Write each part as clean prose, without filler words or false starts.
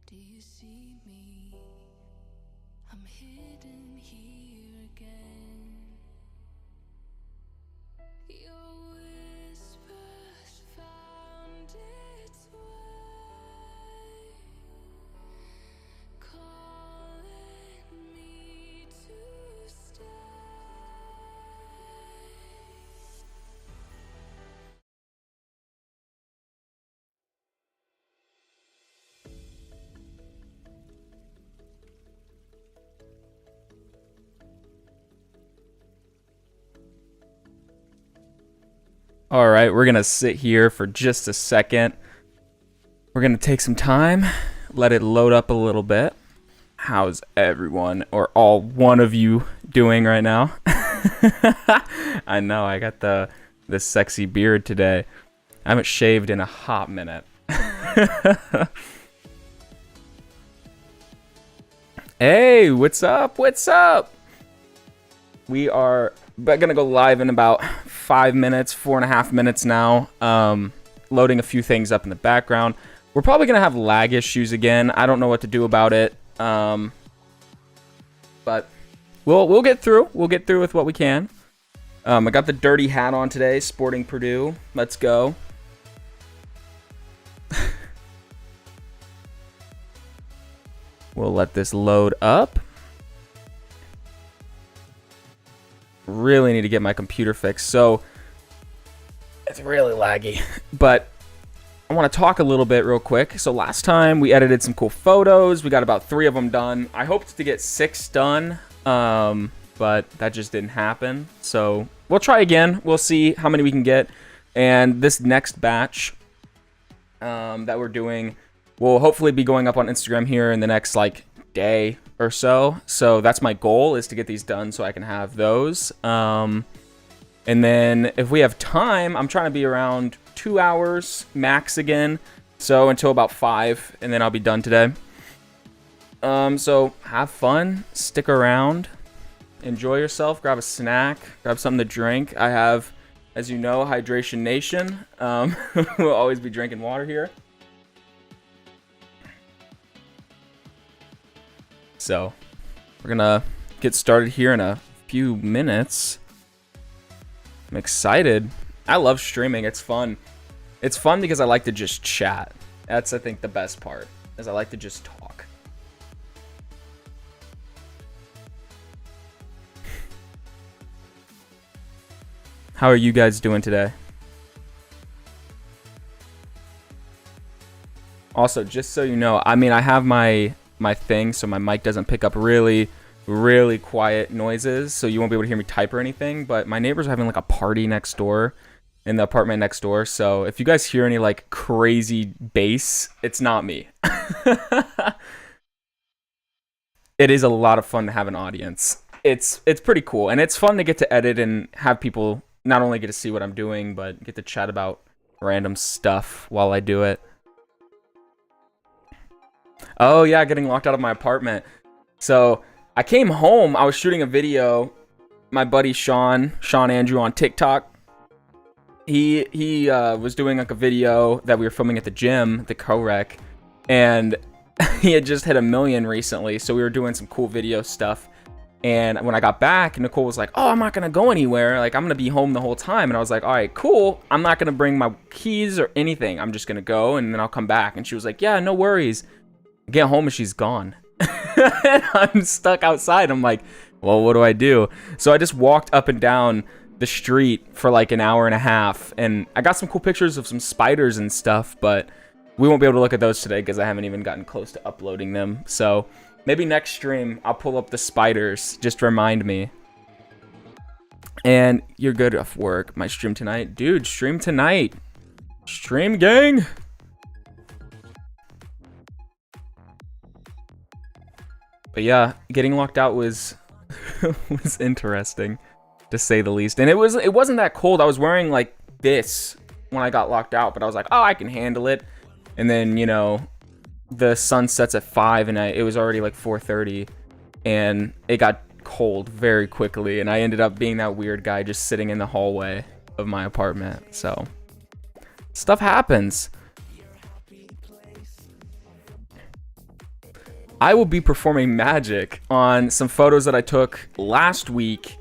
Do you see me? I'm hidden here again. Your whispers found its way, calling me to stay. All right, we're going to sit here for just a second. We're going to take some time, let it load up a little bit. How's everyone or all one of you doing right now? I know, I got the sexy beard today. I haven't shaved in a hot minute. Hey, what's up? What's up? We are gonna go live in about 5 minutes, 4.5 minutes now. Loading a few things up in the background. We're probably gonna have lag issues again. I don't know what to do about it. But we'll get through. We'll get through with what we can. I got the dirty hat on today, sporting Purdue. Let's go. We'll let this load up. Really need to get my computer fixed, so it's really laggy. But I want to talk a little bit real quick. So last time we edited some cool photos. We got about 3 of them done. I hoped to get 6 done, but that just didn't happen. So we'll try again. We'll see how many we can get. And this next batch that we're doing will hopefully be going up on Instagram here in the next day or so. So that's my goal, is to get these done so I can have those. And then if we have time, I'm trying to be around 2 hours max again. So until about 5, and then I'll be done today. So have fun, stick around, enjoy yourself, grab a snack, grab something to drink. I have, as you know, Hydration Nation. We'll always be drinking water here. So we're gonna get started here in a few minutes. I'm excited. I love streaming. It's fun. It's fun because I like to just chat. That's, I think, the best part, is I like to just talk. How are you guys doing today? Also, just so you know, I mean, I have my thing so my mic doesn't pick up really quiet noises, so you won't be able to hear me type or anything. But my neighbors are having a party next door in the apartment next door, so if you guys hear any crazy bass, it's not me. It is a lot of fun to have an audience. It's pretty cool, and it's fun to get to edit and have people not only get to see what I'm doing, but get to chat about random stuff while I do it. Oh yeah, getting locked out of my apartment. So I came home, I was shooting a video. My buddy Sean Andrew on TikTok, he was doing a video that we were filming at the gym, the co-rec, and he had just hit 1 million recently, so we were doing some cool video stuff. And when I got back, Nicole was like, oh, I'm not gonna go anywhere, I'm gonna be home the whole time. And I was like, all right, cool, I'm not gonna bring my keys or anything, I'm just gonna go and then I'll come back. And she was like, yeah, no worries. Get home and she's gone. And I'm stuck outside. I'm like, well, what do I do? So I just walked up and down the street for 1.5 hours, and I got some cool pictures of some spiders and stuff, but we won't be able to look at those today because I haven't even gotten close to uploading them. So maybe next stream I'll pull up the spiders, just remind me. And you're good off work. My stream tonight, dude. Stream tonight. Stream gang. But yeah, getting locked out was was interesting, to say the least. And it wasn't that cold. I was wearing this when I got locked out, but I was like, oh, I can handle it. And then, the sun sets at 5, and it was already 4:30, and it got cold very quickly, and I ended up being that weird guy just sitting in the hallway of my apartment. So stuff happens. I will be performing magic on some photos that I took last week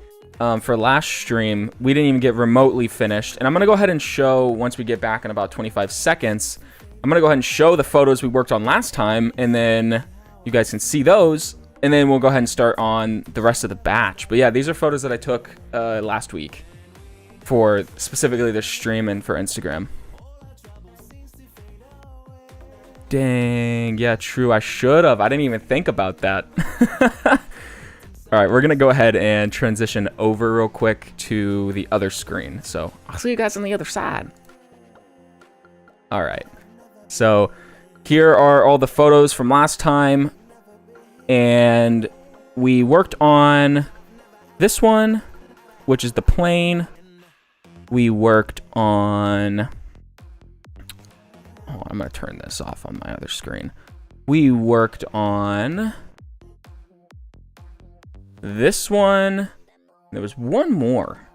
for last stream. We didn't even get remotely finished. And I'm going to go ahead and show, once we get back in about 25 seconds, I'm going to go ahead and show the photos we worked on last time. And then you guys can see those. And then we'll go ahead and start on the rest of the batch. But yeah, these are photos that I took last week for specifically this stream and for Instagram. Dang, yeah, true. I should have. I didn't even think about that. All right, we're going to go ahead and transition over real quick to the other screen. So I'll see you guys on the other side. All right. So here are all the photos from last time. And we worked on this one, which is the plane. We worked on... Oh, I'm going to turn this off on my other screen. We worked on this one. There was one more.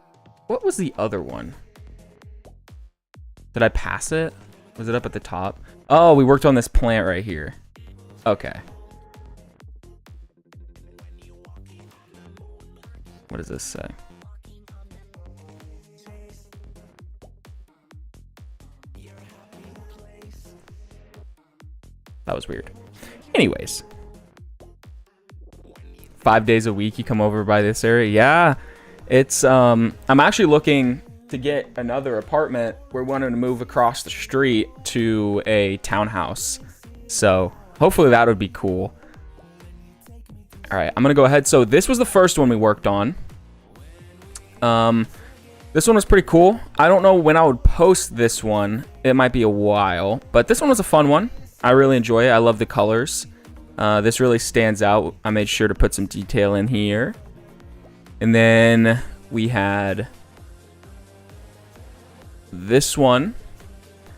What was the other one? Did I pass it? Was it up at the top? Oh, we worked on this plant right here. Okay. What does this say? That was weird. Anyways. 5 days a week you come over by this area. Yeah. It's I'm actually looking to get another apartment. We're wanting to move across the street to a townhouse. So hopefully that would be cool. All right, I'm gonna go ahead. So this was the first one we worked on. This one was pretty cool. I don't know when I would post this one. It might be a while, but this one was a fun one. I really enjoy it. I love the colors. This really stands out. I made sure to put some detail in here. And then we had this one.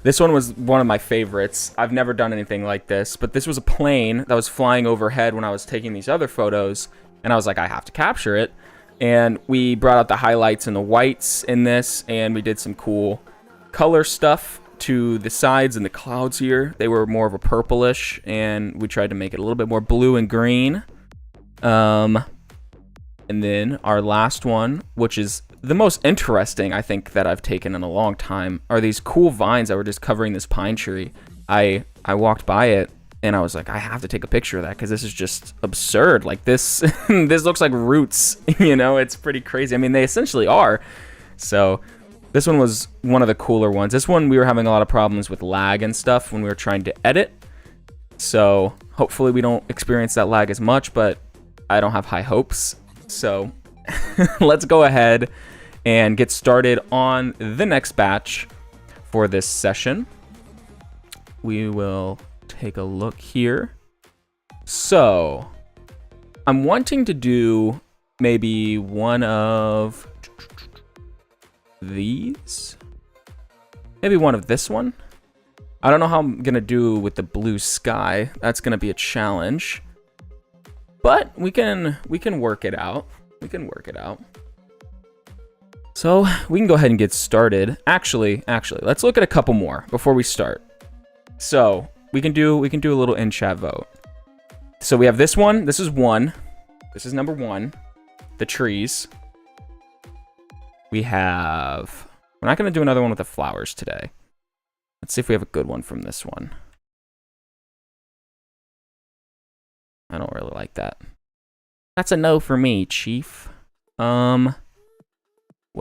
This one was one of my favorites. I've never done anything like this, but this was a plane that was flying overhead when I was taking these other photos, and I was like, I have to capture it. And we brought out the highlights and the whites in this, and we did some cool color stuff to the sides and the clouds here. They were more of a purplish, and we tried to make it a little bit more blue and green. And then our last one, which is the most interesting, I think, that I've taken in a long time, are these cool vines that were just covering this pine tree. I walked by it, and I was like, I have to take a picture of that because this is just absurd. Like this, this looks like roots, you know, it's pretty crazy. I mean, they essentially are. So this one was one of the cooler ones. This one, we were having a lot of problems with lag and stuff when we were trying to edit. So hopefully we don't experience that lag as much, but I don't have high hopes. So let's go ahead and get started on the next batch for this session. We will take a look here. So I'm wanting to do maybe one of these. Maybe one of this one. I don't know how I'm going to do with the blue sky. That's going to be a challenge. But we can work it out. We can work it out. So we can go ahead and get started. Actually, let's look at a couple more before we start. So we can do a little in chat vote. So we have this one. This is one. This is number one. The trees. We have. We're not going to do another one with the flowers today. Let's see if we have a good one from this one. I don't really like that. That's a no for me, Chief. What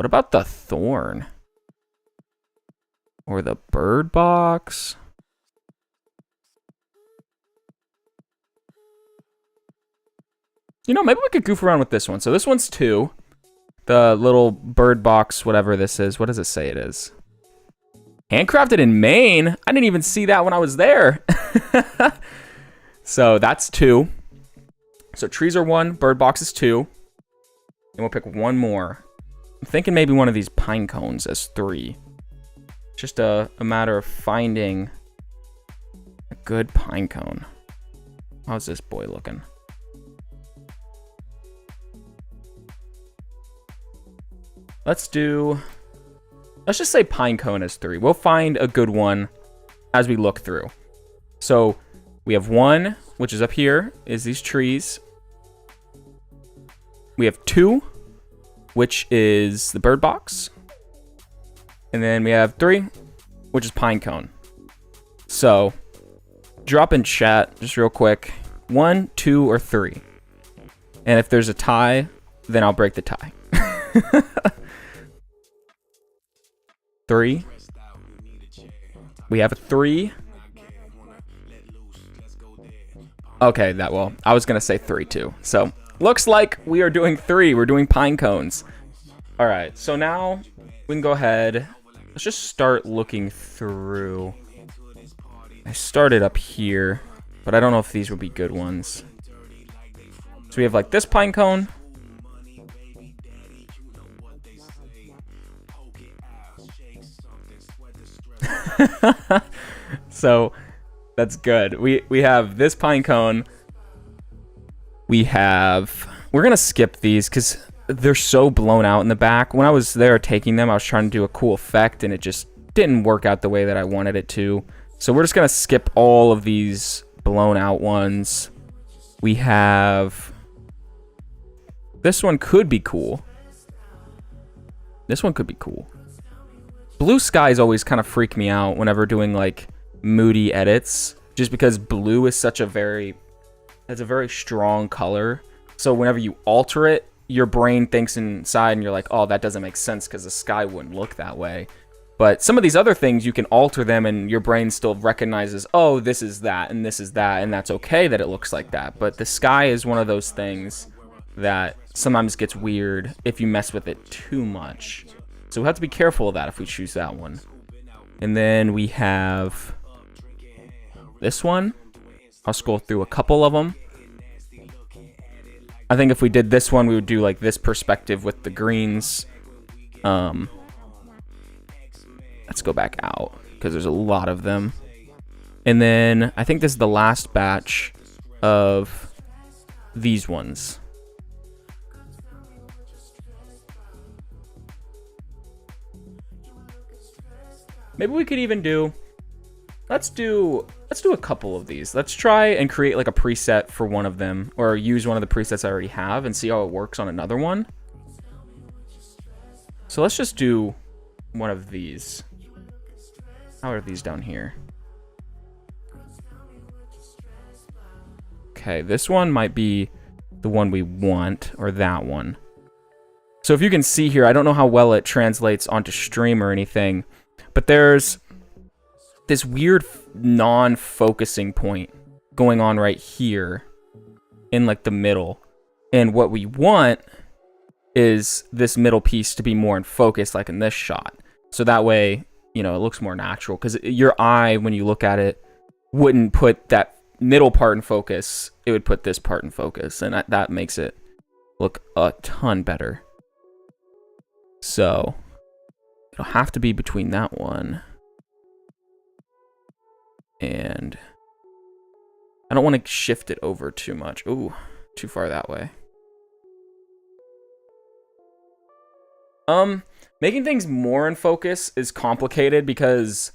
about the thorn? Or the bird box? You know, maybe we could goof around with this one. So this one's 2. The little bird box, whatever this is. What does it say it is? Handcrafted in Maine? I didn't even see that when I was there. So that's 2. So trees are 1, bird box is 2. And we'll pick one more. I'm thinking maybe one of these pine cones as 3. Just a matter of finding a good pine cone. How's this boy looking? Let's just say pine cone as 3. We'll find a good one as we look through. So we have 1, which is up here, is these trees. We have 2, which is the bird box. And then we have 3, which is pine cone. So, drop in chat just real quick. 1, 2, or 3. And if there's a tie, then I'll break the tie. 3. We have a 3. Okay, I was going to say 3 too. So, looks like we are doing 3. We're doing pine cones. All right, so now we can go ahead. Let's just start looking through. I started up here, but I don't know if these would be good ones. So we have like this pine cone. So that's good. We have this pine cone. We're gonna skip these because they're so blown out in the back. When I was there taking them, I was trying to do a cool effect and it just didn't work out the way that I wanted it to. So we're just gonna skip all of these blown out ones. We have this one could be cool. This one could be cool. Blue skies always kind of freak me out whenever doing like moody edits, just because blue is it's a very strong color. So whenever you alter it, your brain thinks inside and you're like, oh, that doesn't make sense because the sky wouldn't look that way. But some of these other things, you can alter them and your brain still recognizes, oh, this is that and this is that, and that's okay that it looks like that. But the sky is one of those things that sometimes gets weird if you mess with it too much. So we have to be careful of that if we choose that one. And then we have this one. I'll scroll through a couple of them. I think if we did this one, we would do like this perspective with the greens. Let's go back out because there's a lot of them. And then I think this is the last batch of these ones. Maybe we could even do, let's do a couple of these. Let's try and create like a preset for one of them, or use one of the presets I already have and see how it works on another one. So let's just do one of these. How are these down here? Okay, this one might be the one we want, or that one. So if you can see here, I don't know how well it translates onto stream or anything, but there's this weird non-focusing point going on right here in like the middle. And what we want is this middle piece to be more in focus, like in this shot. So that way, you know, it looks more natural, because your eye, when you look at it, wouldn't put that middle part in focus. It would put this part in focus, and that makes it look a ton better. So it'll have to be between that one and I don't want to shift it over too much. Ooh, too far that way. Making things more in focus is complicated because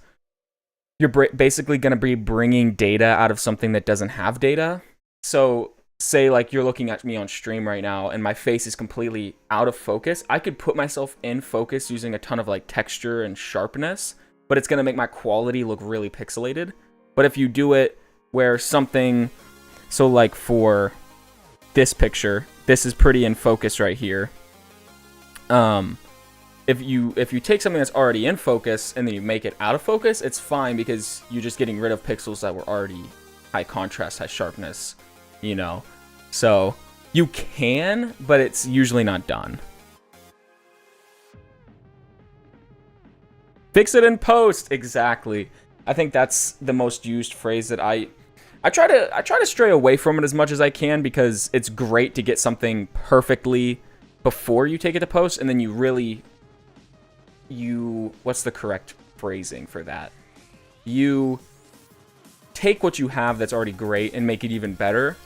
you're basically going to be bringing data out of something that doesn't have data. So say like you're looking at me on stream right now and my face is completely out of focus. I could put myself in focus using a ton of like texture and sharpness, but it's going to make my quality look really pixelated. But if you do it where something, so like for this picture, this is pretty in focus right here. If you take something that's already in focus and then you make it out of focus, it's fine because you're just getting rid of pixels that were already high contrast, high sharpness, you know. So you can, but it's usually not done. Fix it in post, exactly. I think that's the most used phrase that I try to stray away from it as much as I can, because it's great to get something perfectly before you take it to post, and then what's the correct phrasing for that? You take what you have that's already great and make it even better,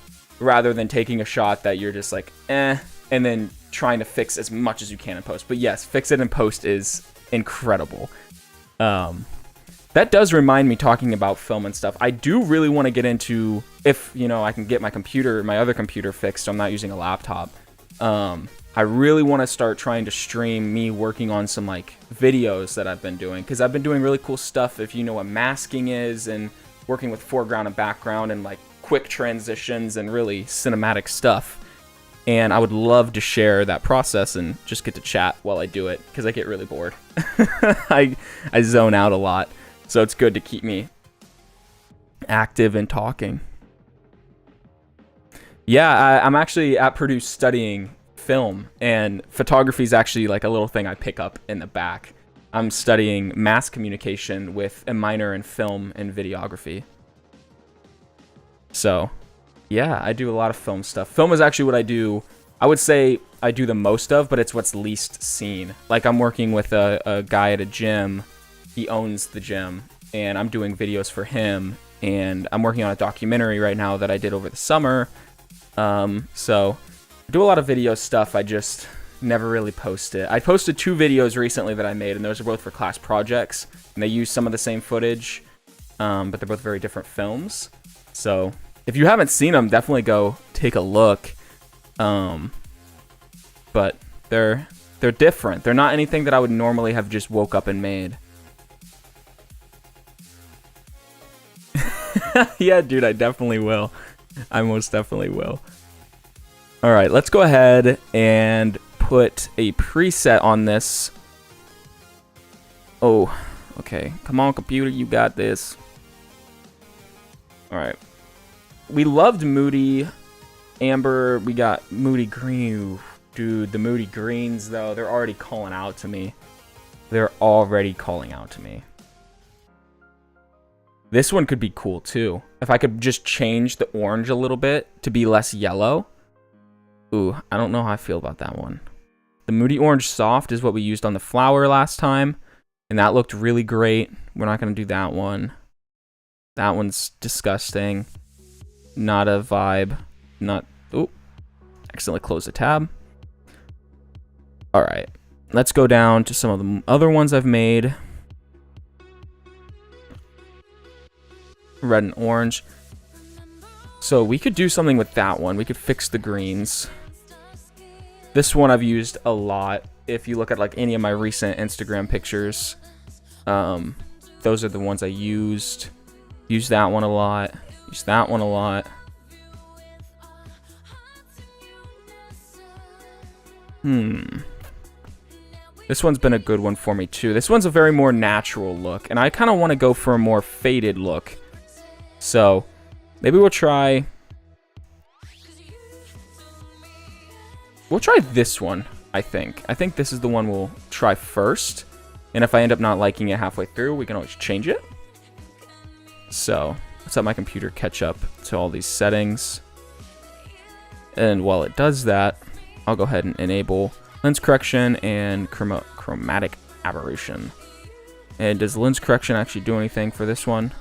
rather than taking a shot that you're just like, and then trying to fix as much as you can in post. But yes, fix it in post is incredible. that does remind me, talking about film and stuff, I do really want to get into, if, you know, I can get my other computer fixed, so I'm not using a laptop. I really want to start trying to stream me working on some like videos that I've been doing, because I've been doing really cool stuff, if you know what masking is, and working with foreground and background and like quick transitions and really cinematic stuff. And I would love to share that process and just get to chat while I do it, because I get really bored. I zone out a lot, so it's good to keep me active and talking. Yeah, I'm actually at Purdue studying film, and photography is actually like a little thing I pick up in the back. I'm studying mass communication with a minor in film and videography. So, yeah, I do a lot of film stuff. Film is actually what I would say I do the most of, but it's what's least seen. Like, I'm working with a guy at a gym. He owns the gym, and I'm doing videos for him, and I'm working on a documentary right now that I did over the summer. So I do a lot of video stuff. I just never really post it. I posted 2 videos recently that I made, and those are both for class projects, and they use some of the same footage, but they're both very different films. So if you haven't seen them, definitely go take a look. But they're different. They're not anything that I would normally have just woke up and made. Yeah, dude, I definitely will. I most definitely will. All right, let's go ahead and put a preset on this. Oh, okay. Come on, computer, you got this. All right. We loved Moody Amber. We got Moody Green. Dude, the Moody Greens, though, they're already calling out to me. They're already calling out to me. This one could be cool, too. If I could just change the orange a little bit to be less yellow. Ooh, I don't know how I feel about that one. The Moody Orange Soft is what we used on the flower last time, and that looked really great. We're not going to do that one. That one's disgusting. Not a vibe. Not... Ooh. Accidentally closed the tab. Alright. Let's go down to some of the other ones I've made. Red and orange. So we could do something with that one. We could fix the greens. This one I've used a lot. If you look at like any of my recent Instagram pictures, those are the ones I used. Use that one a lot. Use that one a lot. This one's been a good one for me too. This one's a very more natural look, and I kind of want to go for a more faded look. So maybe we'll try this one, I think. I think this is the one we'll try first. And if I end up not liking it halfway through, we can always change it. So let's let my computer catch up to all these settings. And while it does that, I'll go ahead and enable lens correction and chromatic aberration. And does lens correction actually do anything for this one?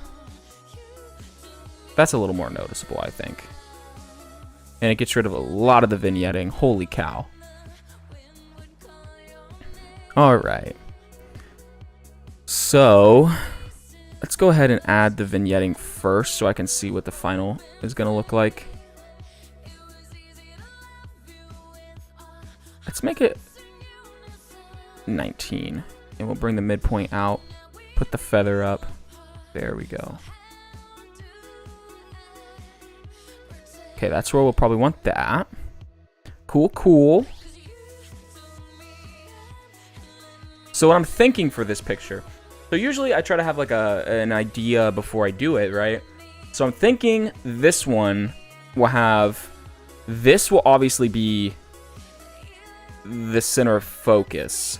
That's a little more noticeable, I think. And it gets rid of a lot of the vignetting. Holy cow. Alright. So, let's go ahead and add the vignetting first so I can see what the final is going to look like. Let's make it 19. And we'll bring the midpoint out. Put the feather up. There we go. Okay, that's where we'll probably want that. Cool, cool. So what I'm thinking for this picture. So usually I try to have like an idea before I do it, right? So I'm thinking this one will have... This will obviously be the center of focus.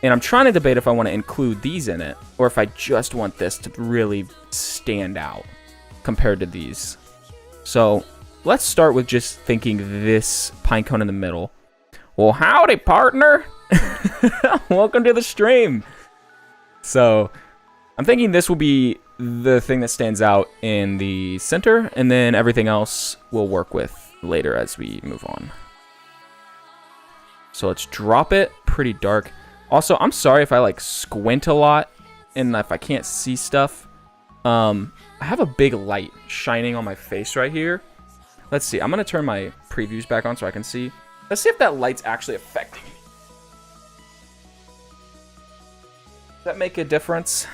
And I'm trying to debate if I want to include these in it, or if I just want this to really stand out compared to these. So let's start with just thinking this pinecone in the middle. Well, howdy, partner. Welcome to the stream. So I'm thinking this will be the thing that stands out in the center, and then everything else we'll work with later as we move on. So let's drop it pretty dark. Also, I'm sorry if I like squint a lot. and if I can't see stuff, I have a big light shining on my face right here. Let's see. I'm going to turn my previews back on so I can see. Let's see if that light's actually affecting me. Does that make a difference?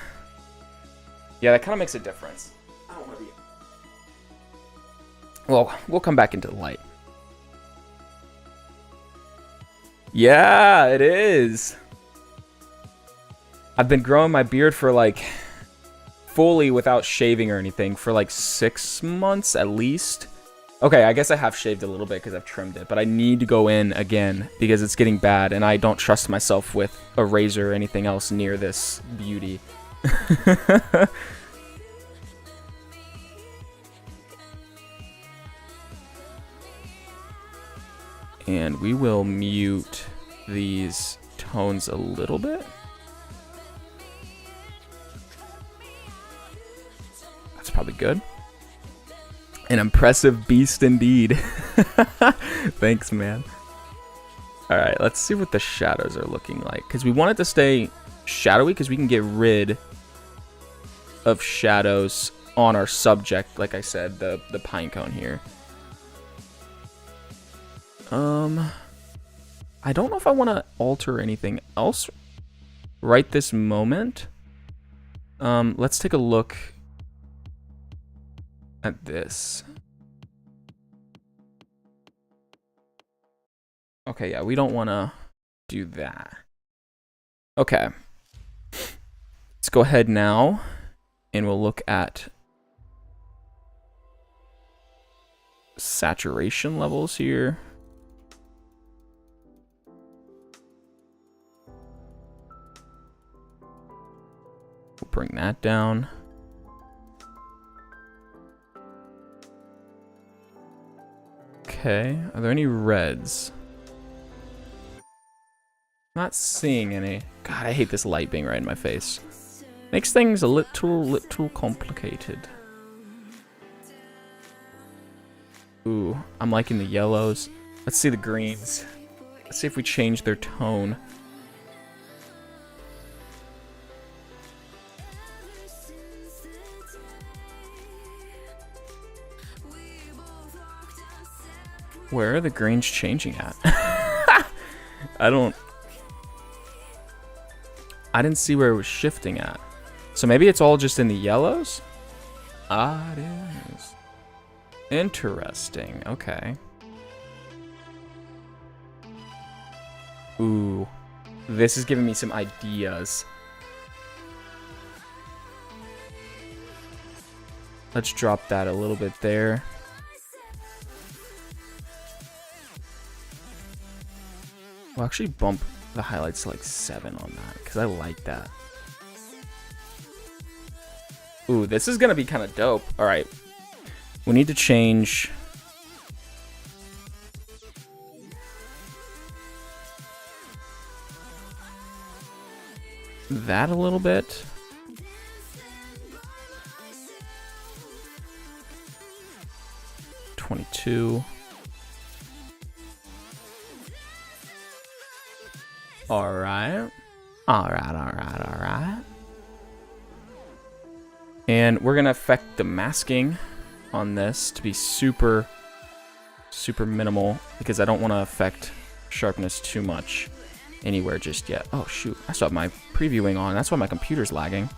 Yeah, that kind of makes a difference. I don't want to be... Well, we'll come back into the light. Yeah, it is. I've been growing my beard for like fully without shaving or anything for like 6 months at least. Okay, I guess I have shaved a little bit because I've trimmed it, but I need to go in again because it's getting bad and I don't trust myself with a razor or anything else near this beauty. And we will mute these tones a little bit. That's probably good. An impressive beast indeed. Thanks, man. All right, let's see what the shadows are looking like. Because we want it to stay shadowy because we can get rid of shadows on our subject. Like I said, the pine cone here. I don't know if I want to alter anything else right this moment. Let's take a look at this. Okay, yeah, we don't want to do that. Okay. Let's go ahead now and we'll look at saturation levels here. We'll bring that down. Okay, are there any reds? Not seeing any. God, I hate this light being right in my face. Makes things a little complicated. Ooh, I'm liking the yellows. Let's see the greens. Let's see if we change their tone. Where are the greens changing at? I didn't see where it was shifting at. So maybe it's all just in the yellows? Ah, it is. Interesting. Okay. Ooh. This is giving me some ideas. Let's drop that a little bit there. We'll actually bump the highlights to like 7 on that because I like that. Ooh, this is going to be kind of dope. All right. We need to change that a little bit. $22. Alright. Alright. And we're going to affect the masking on this to be super minimal because I don't want to affect sharpness too much anywhere just yet. Oh, shoot. I still have my previewing on. That's why my computer's lagging.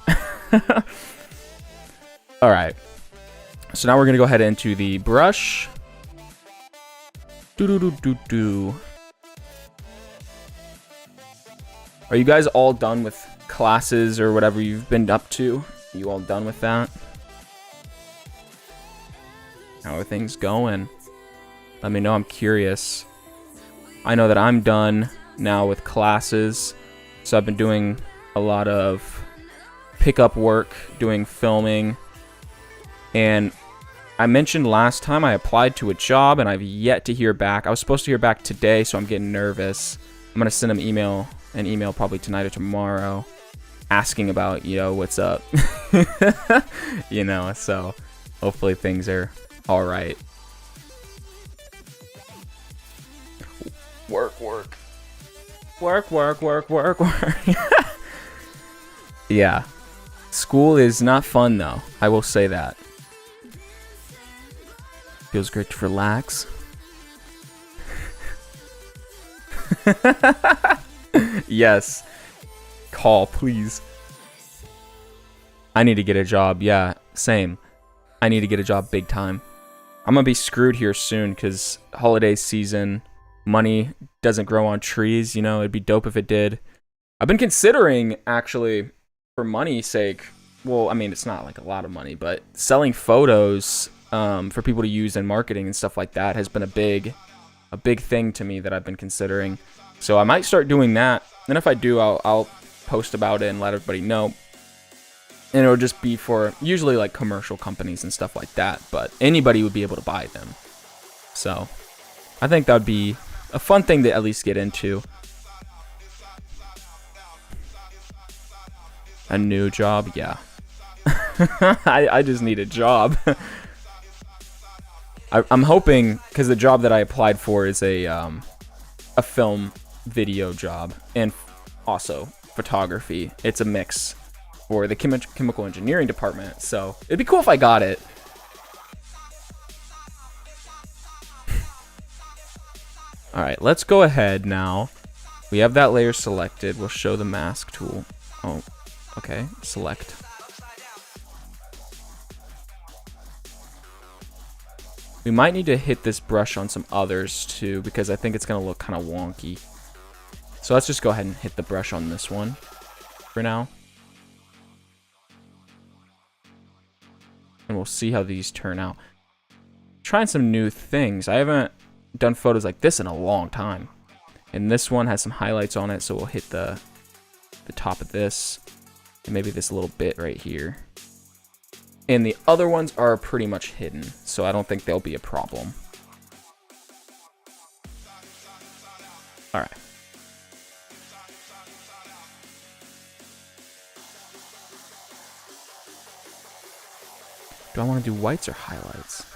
Alright. So now we're going to go ahead into the brush. Are you guys all done with classes or whatever you've been up to? You all done with that? How are things going? Let me know, I'm curious. I know that I'm done now with classes. So I've been doing a lot of pickup work, doing filming. And I mentioned last time I applied to a job and I've yet to hear back. I was supposed to hear back today, so I'm getting nervous. I'm going to send them an email probably tonight or tomorrow asking about, what's up. So hopefully things are all right. Work. Yeah. School is not fun though. I will say that. Feels great to relax. Yes. Call, please. I need to get a job. Yeah, same. I need to get a job big time. I'm gonna be screwed here soon because holiday season, money doesn't grow on trees. You know, it'd be dope if it did. I've been considering, actually, for money's sake, well, I mean, it's not like a lot of money, but selling photos for people to use in marketing and stuff like that has been a big thing to me that I've been considering. So I might start doing that. And if I do, I'll post about it and let everybody know. And it'll just be for usually like commercial companies and stuff like that, but anybody would be able to buy them. So I think that would be a fun thing to at least get into. A new job, yeah. I just need a job. I'm hoping, because the job that I applied for is a film video job and also photography. It's a mix for the chemical engineering department, so it'd be cool if I got it. All right, let's go ahead now. We have that layer selected. We'll show the mask tool. Oh, okay, select. We might need to hit this brush on some others too, because I think it's gonna look kind of wonky. So let's just go ahead and hit the brush on this one for now. And we'll see how these turn out. Trying some new things. I haven't done photos like this in a long time. And this one has some highlights on it, so we'll hit the top of this. And maybe this little bit right here. And the other ones are pretty much hidden, so I don't think they'll be a problem. Alright. Do I want to do whites or highlights?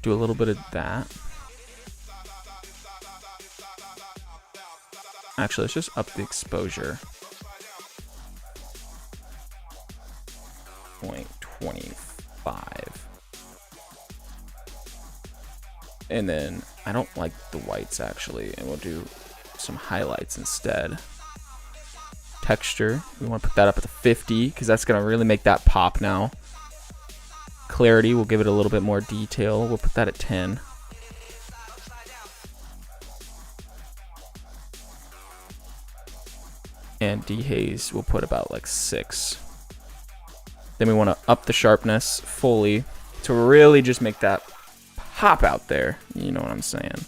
Do a little bit of that. Actually, let's just up the exposure. 0.25. And then I don't like the whites actually, and we'll do some highlights instead. Texture, we want to put that up at the 50 because that's going to really make that pop now. Clarity, we'll give it a little bit more detail. We'll put that at 10. And dehaze, we'll put about like 6. Then we want to up the sharpness fully to really just make that pop out there. You know what I'm saying?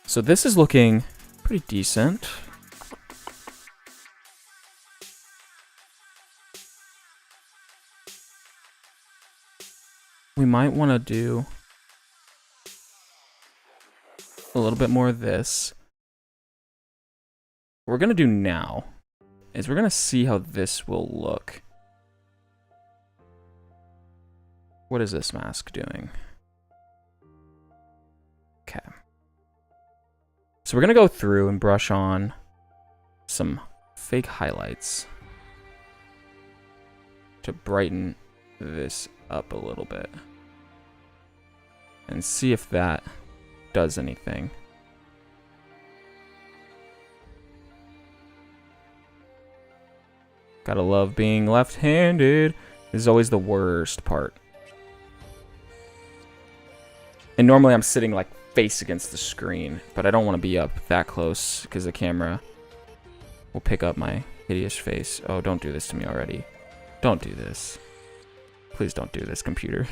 So this is looking pretty decent. We might want to do a little bit more of this. What we're going to do now is we're going to see how this will look. What is this mask doing? Okay. So we're going to go through and brush on some fake highlights to brighten this up a little bit and see if that does anything. Gotta love being left-handed. This is always the worst part. And normally I'm sitting like face against the screen, but I don't want to be up that close because the camera will pick up my hideous face. Oh, don't do this to me already. Don't do this. Please don't do this, computer.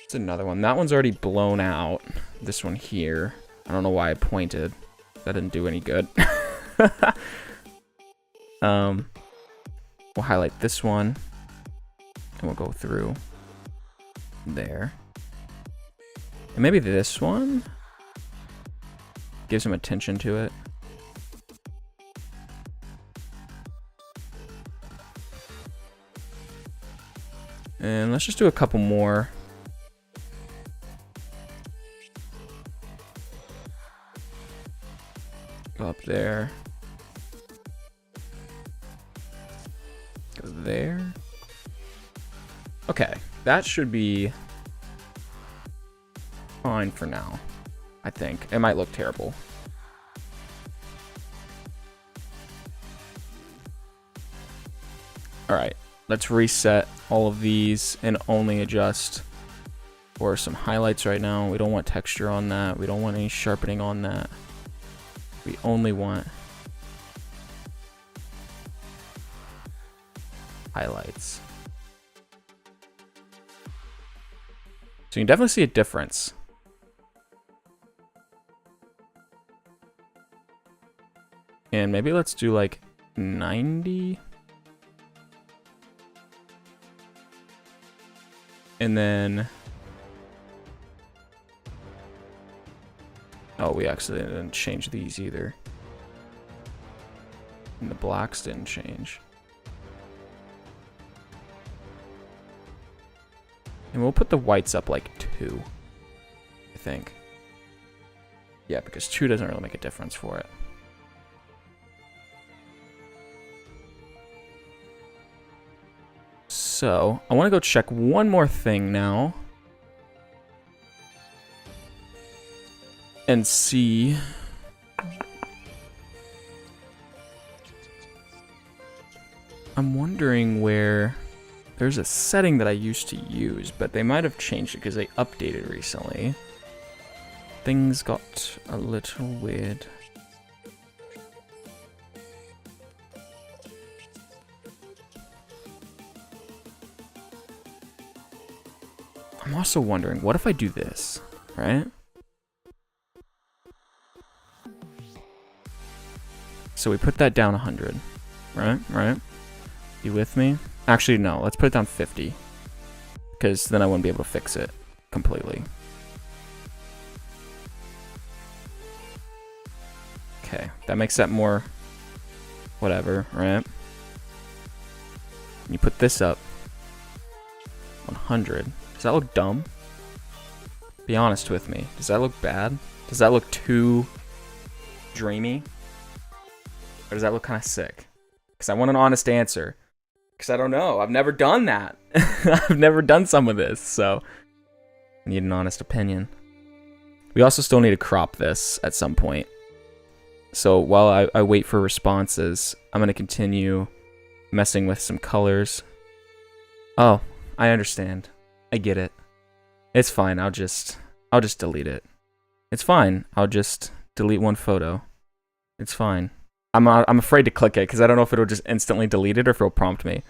It's another one. That one's already blown out. This one here. I don't know why I pointed. That didn't do any good. We'll highlight this one. And we'll go through there. And maybe this one. Give some attention to it. And let's just do a couple more Go up there. Go there. Okay, that should be fine for now, I think. It might look terrible. Alright, let's reset all of these and only adjust for some highlights right now. We don't want texture on that. We don't want any sharpening on that. We only want highlights. So you can definitely see a difference. And maybe let's do like 90. And then... Oh, we actually didn't change these either. And the blacks didn't change. And we'll put the whites up like 2, I think. Yeah, because 2 doesn't really make a difference for it. So, I want to go check one more thing now. And see... I'm wondering where... There's a setting that I used to use, but they might have changed it because they updated recently. Things got a little weird. I'm also wondering, what if I do this, right? So we put that down 100, right? Right? You with me? Actually, no. Let's put it down 50. Because then I wouldn't be able to fix it completely. Okay. That makes that more... whatever, right? You put this up. 100. Does that look dumb? Be honest with me. Does that look bad? Does that look too... dreamy? Or does that look kind of sick? Because I want an honest answer. Because I don't know. I've never done that. I've never done some of this, so I need an honest opinion. We also still need to crop this at some point. So while I wait for responses, I'm going to continue messing with some colors. Oh, I understand. I get it. It's fine. I'll just delete it. It's fine. I'll just delete one photo. It's fine. I'm afraid to click it because I don't know if it'll just instantly delete it or if it'll prompt me.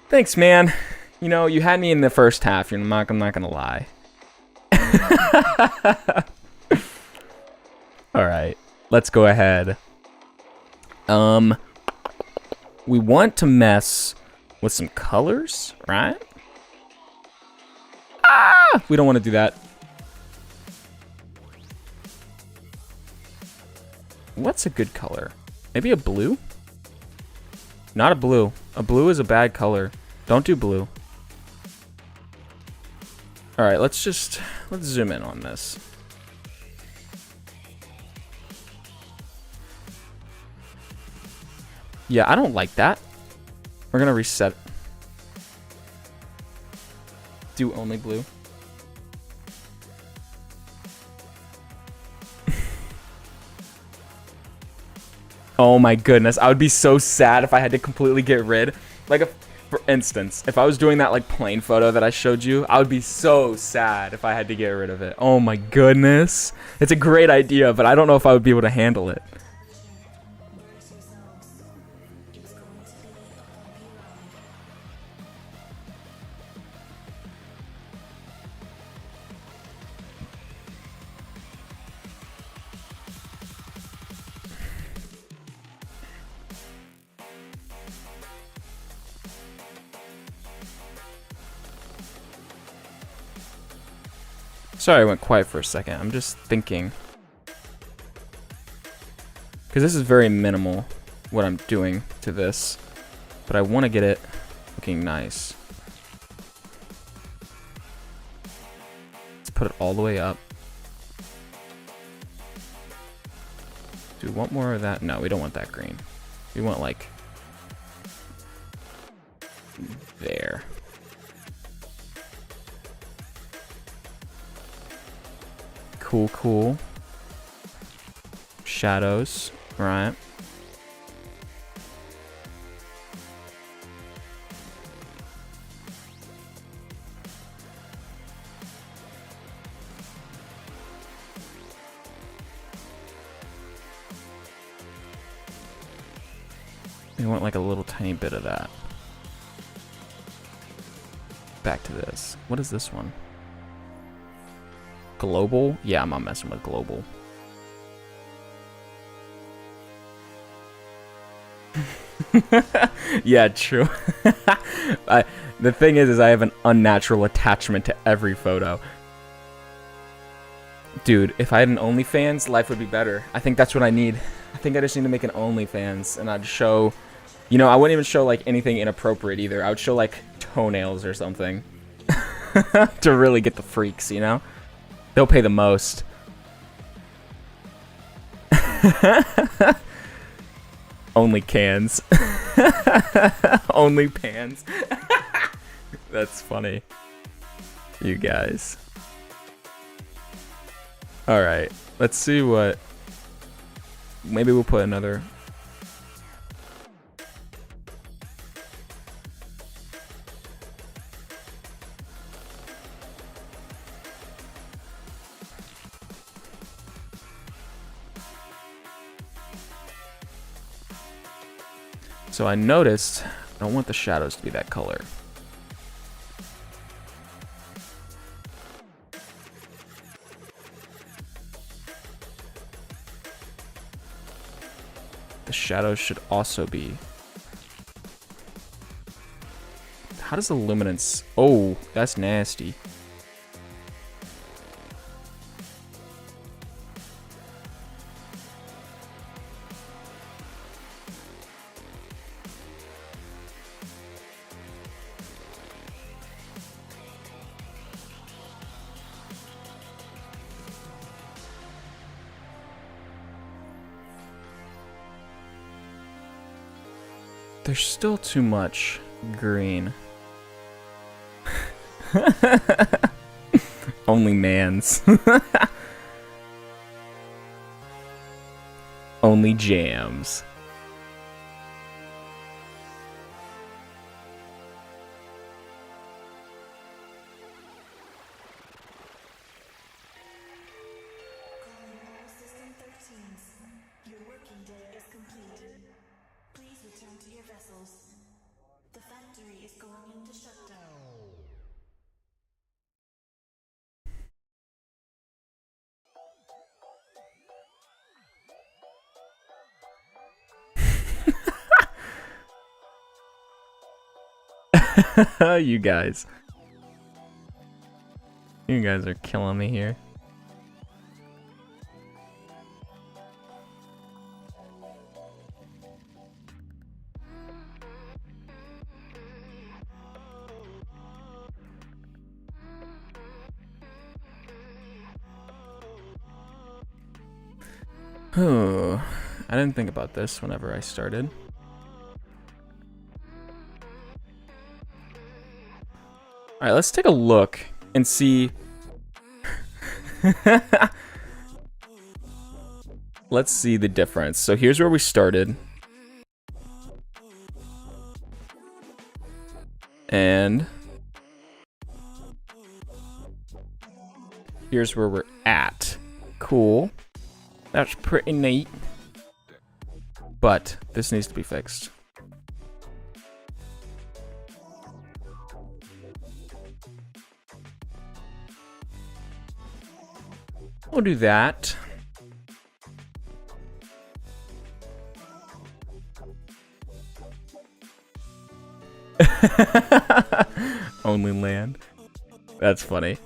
Thanks, man. You know, you had me in the first half. I'm not gonna lie. All right, let's go ahead. We want to mess with some colors, right? Ah, we don't want to do that. What's a good color? Maybe a blue? Not a blue. A blue is a bad color. Don't do blue. Alright, let's zoom in on this. Yeah, I don't like that. We're gonna reset. Do only blue. Oh my goodness, I would be so sad if I had to completely get rid. Like, for instance, if I was doing that like plain photo that I showed you, I would be so sad if I had to get rid of it. Oh my goodness. It's a great idea, but I don't know if I would be able to handle it. Sorry I went quiet for a second. I'm just thinking. Because this is very minimal, what I'm doing to this. But I want to get it looking nice. Let's put it all the way up. Do we want more of that? No, we don't want that green. We want like there. Cool, cool. Shadows, right? We want like a little tiny bit of that. Back to this. What is this one? Global? Yeah, I'm not messing with global. Yeah, true. The thing is I have an unnatural attachment to every photo. Dude, if I had an OnlyFans, life would be better. I think that's what I need. I think I just need to make an OnlyFans, and I'd show... You know, I wouldn't even show, like, anything inappropriate either. I would show, like, toenails or something. To really get the freaks, you know? They'll pay the most. Only cans. Only pans. That's funny. You guys. Alright, let's see what... Maybe we'll put another... So I noticed I don't want the shadows to be that color. The shadows should also be... How does the luminance... Oh, that's nasty. There's still too much green. Only mans. Only jams. Calling all System 13s. Your working day is complete. Please return to your vessels. The factory is going into shutdown. You guys. You guys are killing me here. Oh, I didn't think about this whenever I started. Alright, let's take a look and see. Let's see the difference. So here's where we started. And here's where we're at. Cool. That's pretty neat. But this needs to be fixed. We'll do that. Only land. That's funny.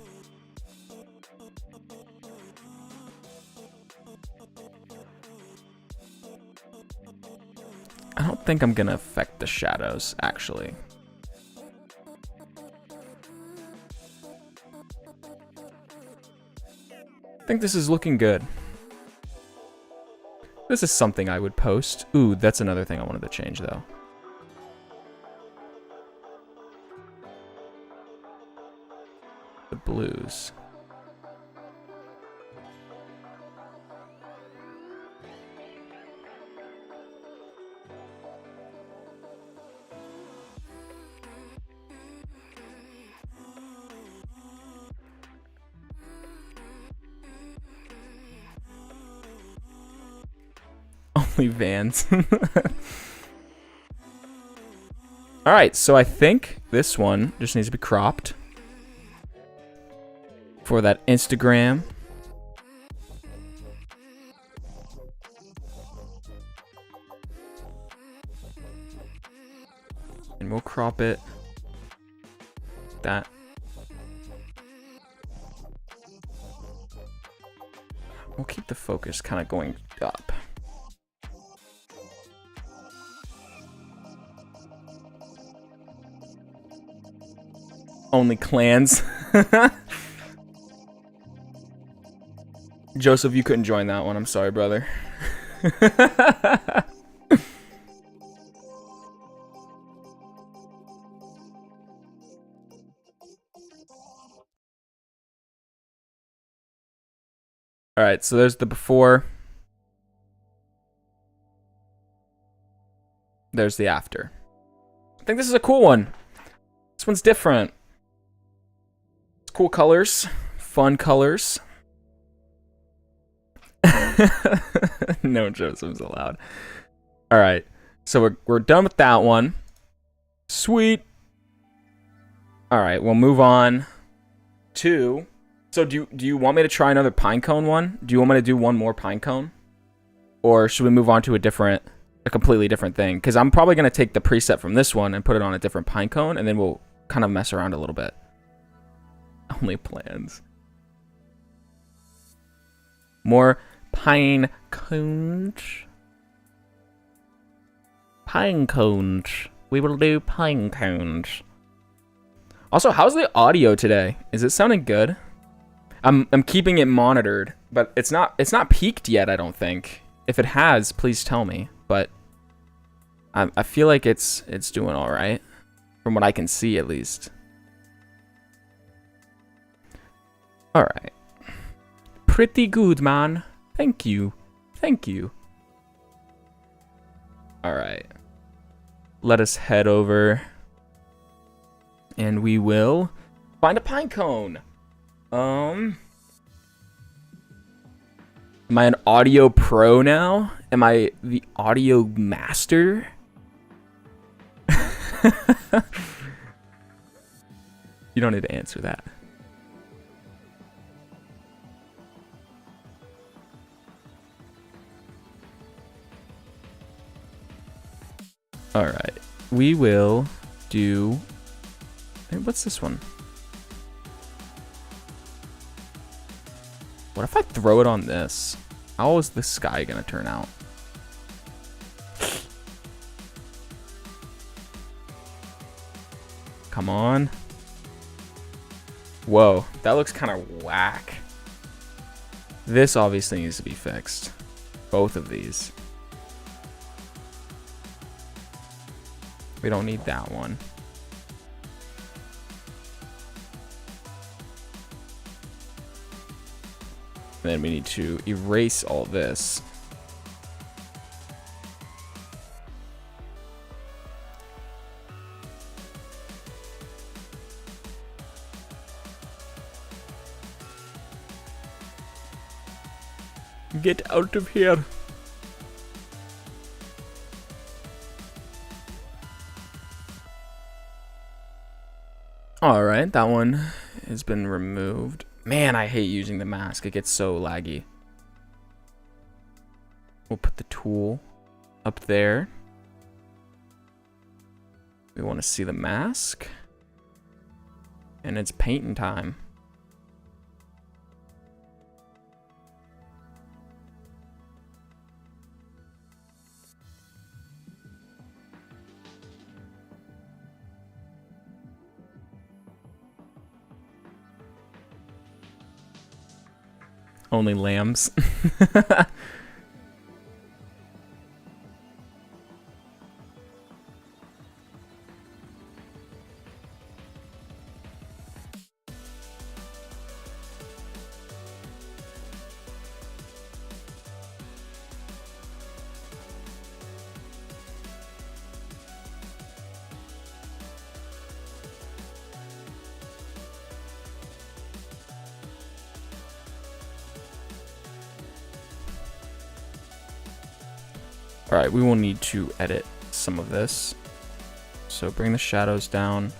I don't think I'm gonna affect the shadows, actually. I think this is looking good. This is something I would post. Ooh, that's another thing I wanted to change, though. The blues. Only Vans. Alright, so I think this one just needs to be cropped for that Instagram. And we'll crop it. That. We'll keep the focus kind of going up. Only clans. Joseph, you couldn't join that one. I'm sorry, brother. All right, so there's the before. There's the after. I think this is a cool one. This one's different. It's cool colors, fun colors. No Josephs allowed. All right, so we're done with that one. Sweet. All right, we'll move on to. So do you want me to try another pine cone one? Do you want me to do one more pine cone, or should we move on to a completely different thing? Because I'm probably gonna take the preset from this one and put it on a different pine cone, and then we'll kind of mess around a little bit. Only plans. More pine cones. Pine cones. We will do pine cones. Also, how's the audio today? Is it sounding good? I'm keeping it monitored, but it's not peaked yet, I don't think. If it has, please tell me. But I feel like it's doing all right, from what I can see at least. All right. Pretty good, man. Thank you. Thank you. All right. Let us head over, and we will find a pine cone. Am I an audio pro now? Am I the audio master? You don't need to answer that. All right, we will do. Hey, what's this one? What if I throw it on this? How is the sky gonna turn out? Come on. Whoa, that looks kind of whack. This obviously needs to be fixed. Both of these. We don't need that one. Then we need to erase all this. Get out of here. All right, that one has been removed. Man, I hate using the mask. It gets so laggy. We'll put the tool up there. We want to see the mask. And it's painting time. Only lambs. All right, we will need to edit some of this. So bring the shadows down.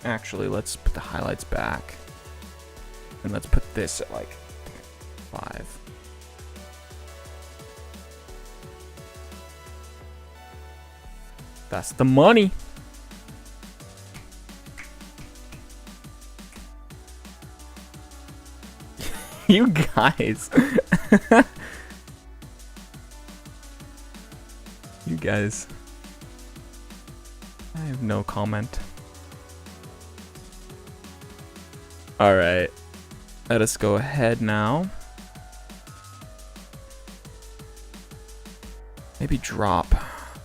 Actually, let's put the highlights back. And let's put this at like 5. That's the money. You guys. You guys. I have no comment. All right. Let us go ahead now. Maybe drop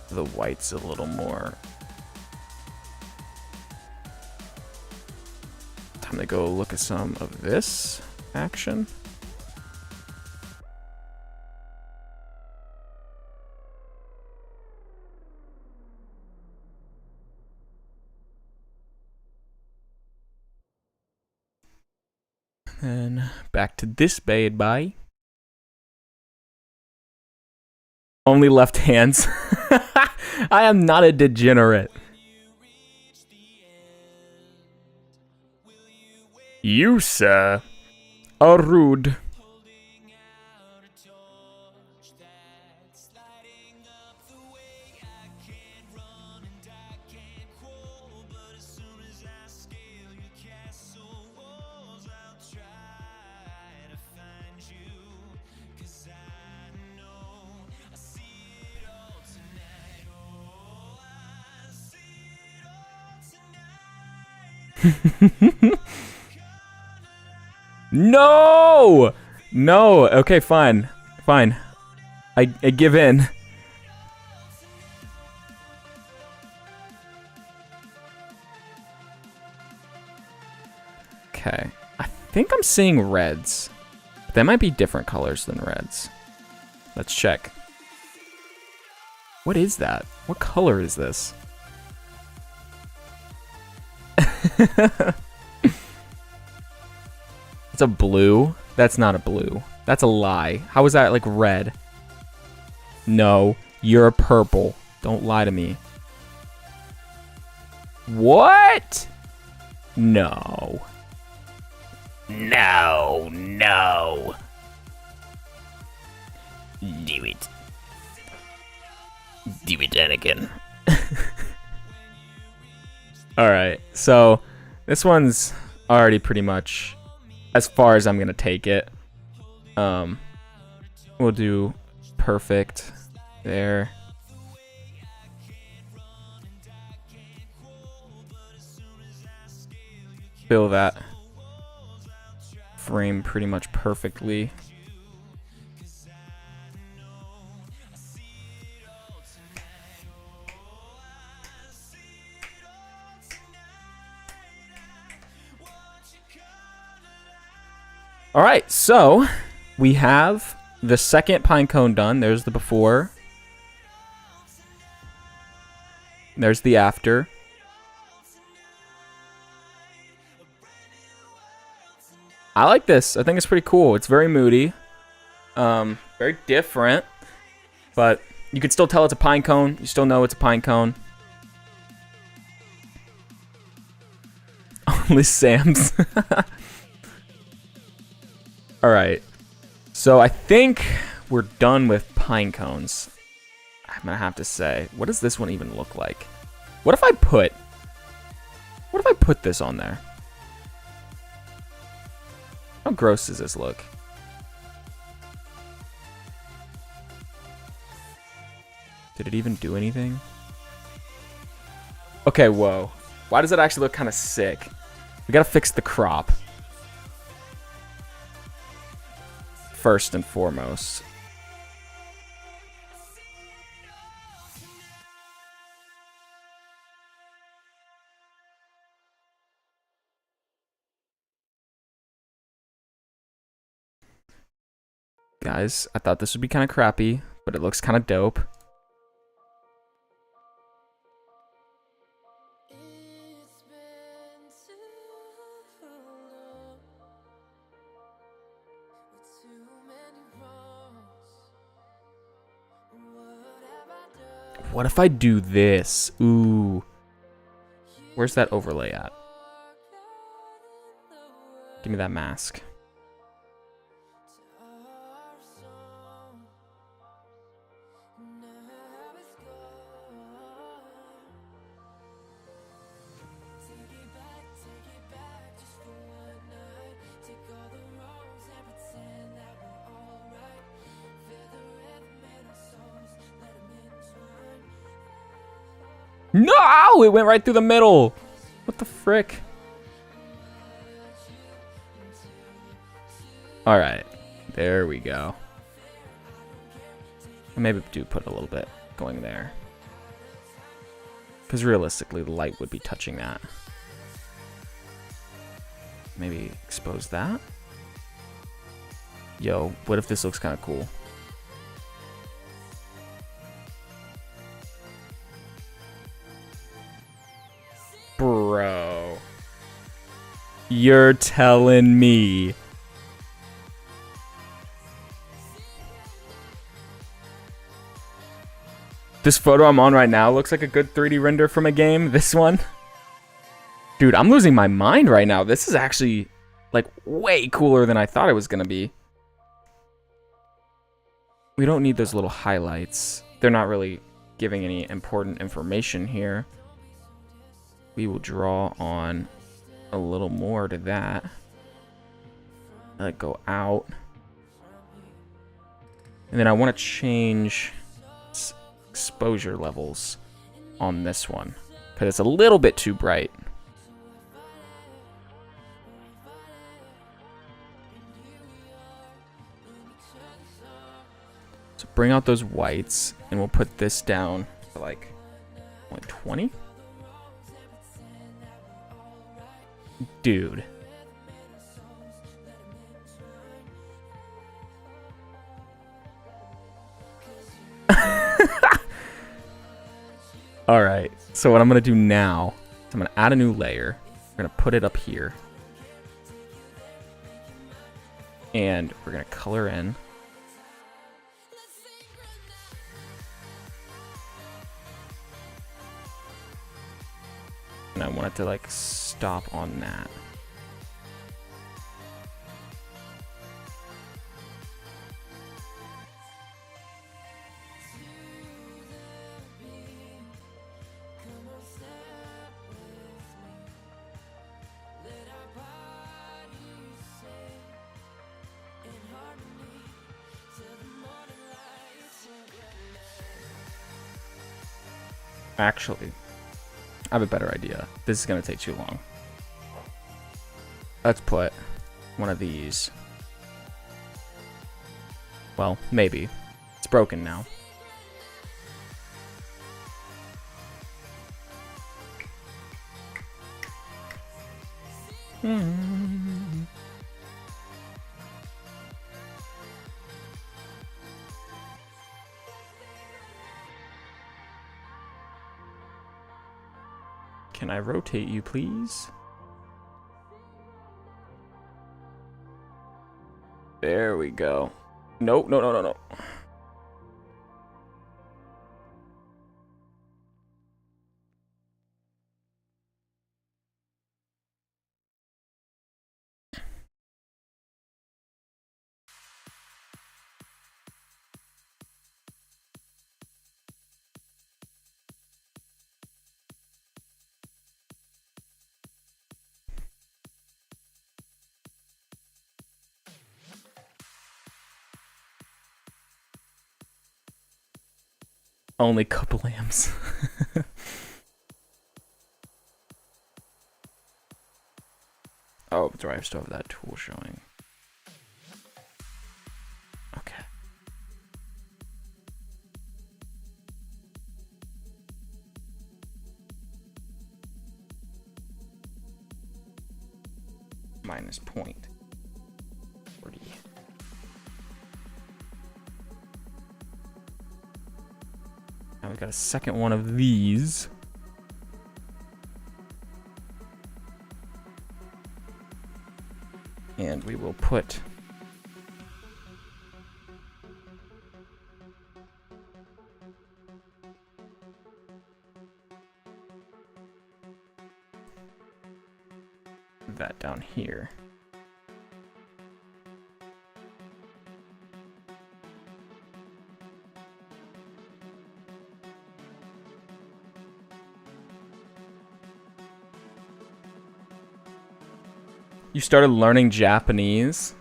the whites a little more. Time to go look at some of this action. And back to this bad boy. Only left hands. I am not a degenerate. You, sir, are rude. No! No! Okay, fine. Fine. I give in. Okay. I think I'm seeing reds. But they might be different colors than reds. Let's check. What is that? What color is this? It's a blue? That's not a blue. That's a lie. How is that like red? No, you're a purple. Don't lie to me. What? No. No, no. Do it. Do it, Anakin. Alright, so this one's already pretty much as far as I'm gonna take it. We'll do perfect there. Fill that frame pretty much perfectly. All right, so we have the second pine cone done. There's the before. There's the after. I like this. I think it's pretty cool. It's very moody. Very different. But you can still tell it's a pine cone. You still know it's a pine cone. Only Sam's. Alright, so I think we're done with pine cones. I'm gonna have to say, what does this one even look like? What if I put this on there? How gross does this look? Did it even do anything? Okay, whoa. Why does it actually look kind of sick? We gotta fix the crop. First and foremost. Guys, I thought this would be kind of crappy, but it looks kind of dope. It's been too long. We're what if I do this? Ooh. Where's that overlay at? Give me that mask. No! It went right through the middle. What the frick? All right. There we go. Maybe do put a little bit going there. Because realistically, the light would be touching that. Maybe expose that. Yo, what if this looks kind of cool? Bro. You're telling me. This photo I'm on right now looks like a good 3D render from a game. This one. Dude, I'm losing my mind right now. This is actually, like, way cooler than I thought it was going to be. We don't need those little highlights. They're not really giving any important information here. We will draw on a little more to that. Let it go out. And then I want to change exposure levels on this one because it's a little bit too bright. So bring out those whites and we'll put this down to like 20. Dude. All right. So what I'm going to do now is I'm going to add a new layer. We're going to put it up here. And we're going to color in. And I want it to like stop on that. Actually, I have a better idea. This is going to take too long. Let's put one of these. Well, maybe. It's broken now. Can I rotate you, please? There we go. Nope, no, no, no, no. Only couple lamps. Oh, that's right. I still have that tool showing. Okay. Minus 0.40. Now we got a second one of these. And we will put that down here. You started learning Japanese.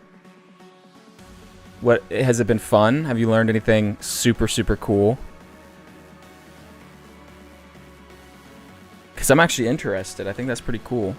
What has it been fun? Have you learned anything super, super cool? Because I'm actually interested. I think that's pretty cool.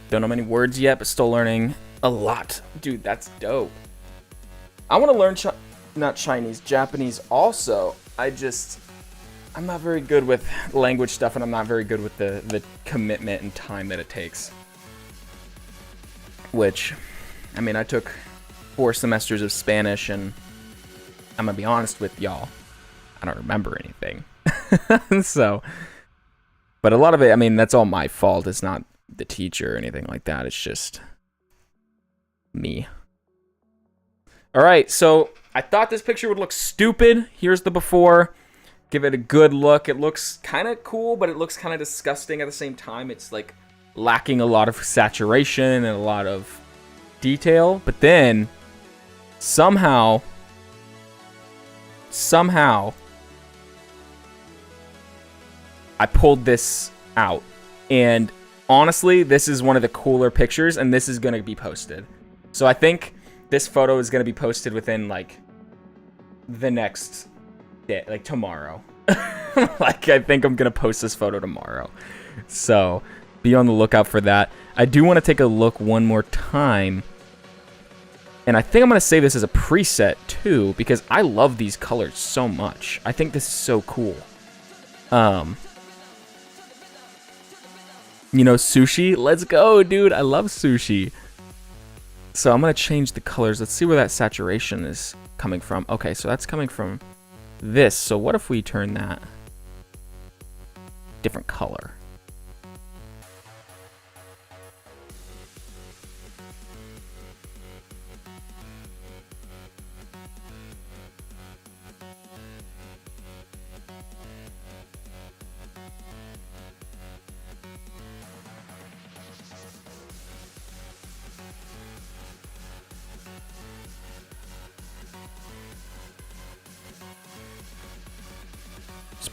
Don't know many words yet, but still learning a lot. Dude, that's dope. I want to learn not Chinese, Japanese also. I'm not very good with language stuff, and I'm not very good with the commitment and time that it takes. Which, I mean, I took 4 semesters of Spanish, and I'm going to be honest with y'all, I don't remember anything. So, but a lot of it, I mean, that's all my fault. It's not the teacher or anything like that. It's just me. All right, so I thought this picture would look stupid. Here's the before. Give it a good look. It looks kind of cool, but it looks kind of disgusting at the same time. It's like lacking a lot of saturation and a lot of detail. But then somehow I pulled this out. And honestly, this is one of the cooler pictures, and this is going to be posted. So I think this photo is going to be posted within, like, the next day, like, tomorrow. Like, I think I'm going to post this photo tomorrow. So be on the lookout for that. I do want to take a look one more time. And I think I'm going to save this as a preset, too, because I love these colors so much. I think this is so cool. You know, sushi? Let's go, dude. I love sushi. So I'm going to change the colors. Let's see where that saturation is coming from. Okay, so that's coming from this. So what if we turn that different color?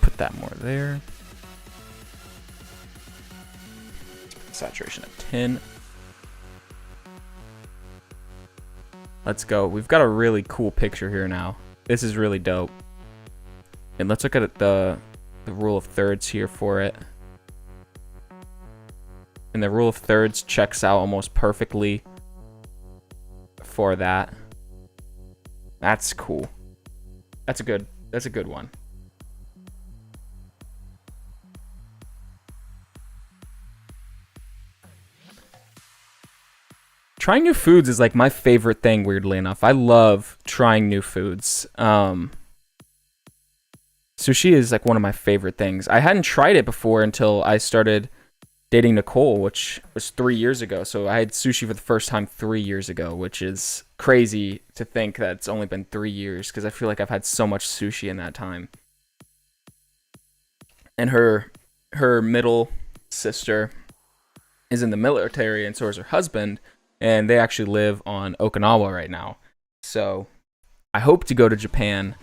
Put that more there. Saturation of 10. Let's go. We've got a really cool picture here now. This is really dope. And let's look at the rule of thirds here for it. And the rule of thirds checks out almost perfectly for that. That's cool. That's a good one. Trying new foods is like my favorite thing, weirdly enough. I love trying new foods. Sushi is like one of my favorite things. I hadn't tried it before until I started dating Nicole, which was 3 years ago. So I had sushi for the first time 3 years ago, which is crazy to think that it's only been 3 years because I feel like I've had so much sushi in that time. And her middle sister is in the military, and so is her husband. And they actually live on Okinawa right now. So I hope to go to Japan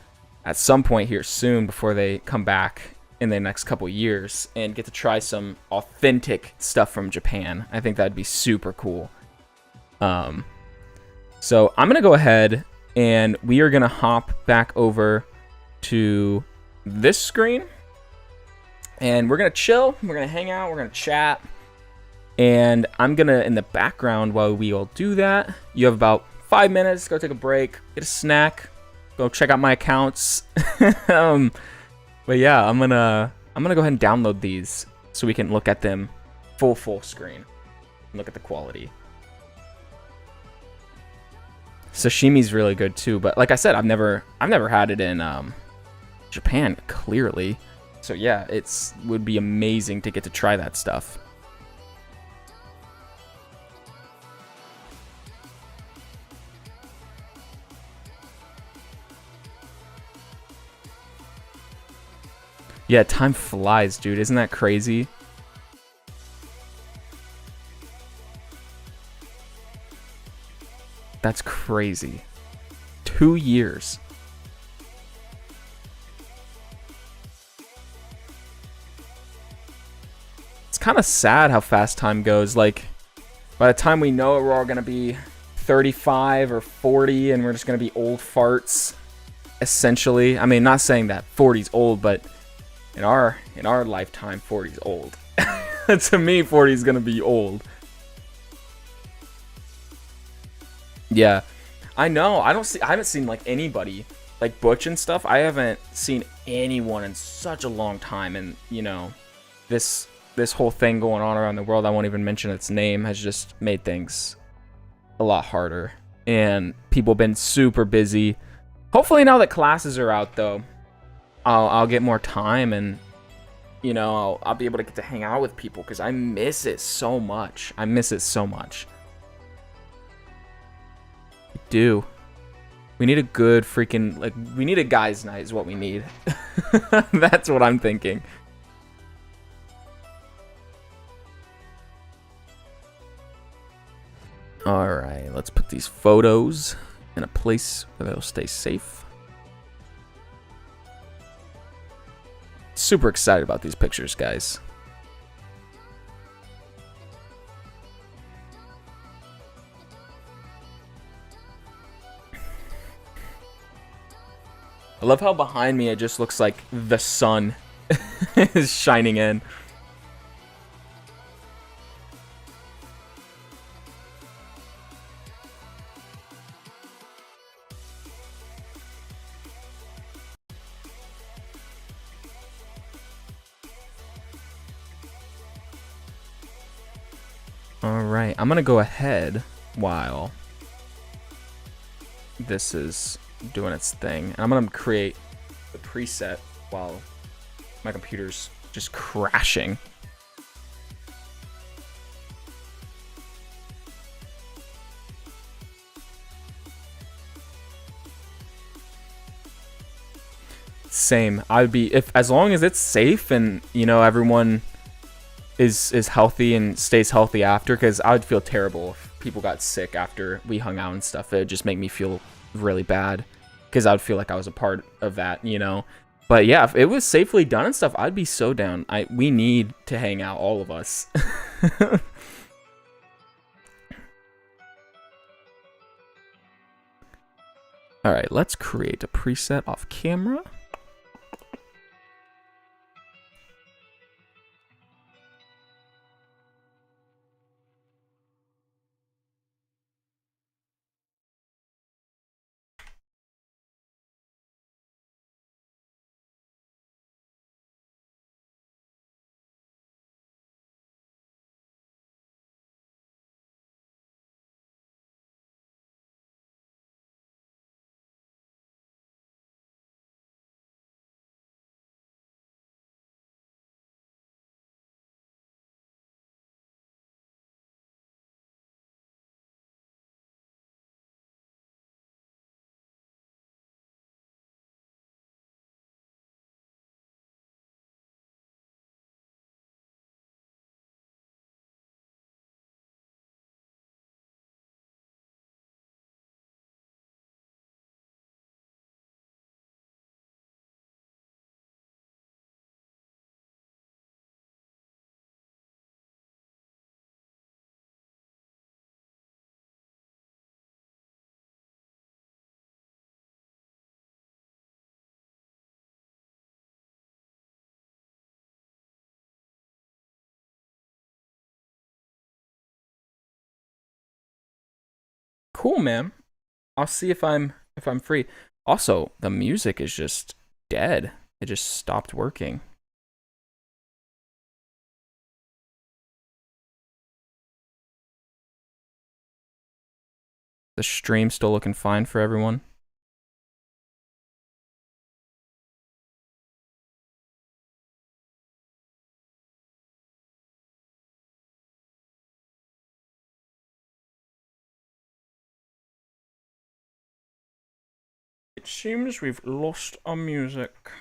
at some point here soon before they come back in the next couple years and get to try some authentic stuff from Japan. I think that'd be super cool. So I'm going to go ahead and we are going to hop back over to this screen. And we're going to chill. We're going to hang out. We're going to chat. And I'm going to, in the background, while we all do that, you have about 5 minutes, go take a break, get a snack, go check out my accounts. But yeah, I'm gonna go ahead and download these so we can look at them full screen. Look at the quality. Sashimi's really good too, but like I said, I've never had it in Japan, clearly. So yeah, would be amazing to get to try that stuff. Yeah, time flies, dude. Isn't that crazy? That's crazy. 2 years. It's kind of sad how fast time goes. Like, by the time we know it, we're all going to be 35 or 40, and we're just going to be old farts, essentially. I mean, not saying that 40's old, but in our lifetime, 40's old. To me, 40 is going to be old. Yeah, I know. I haven't seen like anybody like Butch and stuff. I haven't seen anyone in such a long time, and you know, this whole thing going on around the world, I won't even mention its name, has just made things a lot harder. And people have been super busy. Hopefully now that classes are out though, I'll get more time, and you know, I'll be able to get to hang out with people, because I miss it so much. I miss it so much. Do we need a good freaking, like, we need a guys night is what we need. That's what I'm thinking. All right, let's put these photos in a place where they'll stay safe. Super excited about these pictures, guys. I love how behind me it just looks like the sun is shining in. All right, I'm gonna go ahead while this is doing its thing, and I'm gonna create the preset while my computer's just crashing. Same. I'd be, if as long as it's safe and you know everyone is healthy and stays healthy after, because I would feel terrible if people got sick after we hung out and stuff. It would just make me feel really bad, because I would feel like I was a part of that, you know. But yeah, if it was safely done and stuff, I'd be so down. We need to hang out, all of us. All right, let's create a preset off camera. Cool, man. I'll see if I'm free. Also, the music is just dead. It just stopped working. The stream's still looking fine for everyone. It seems we've lost our music.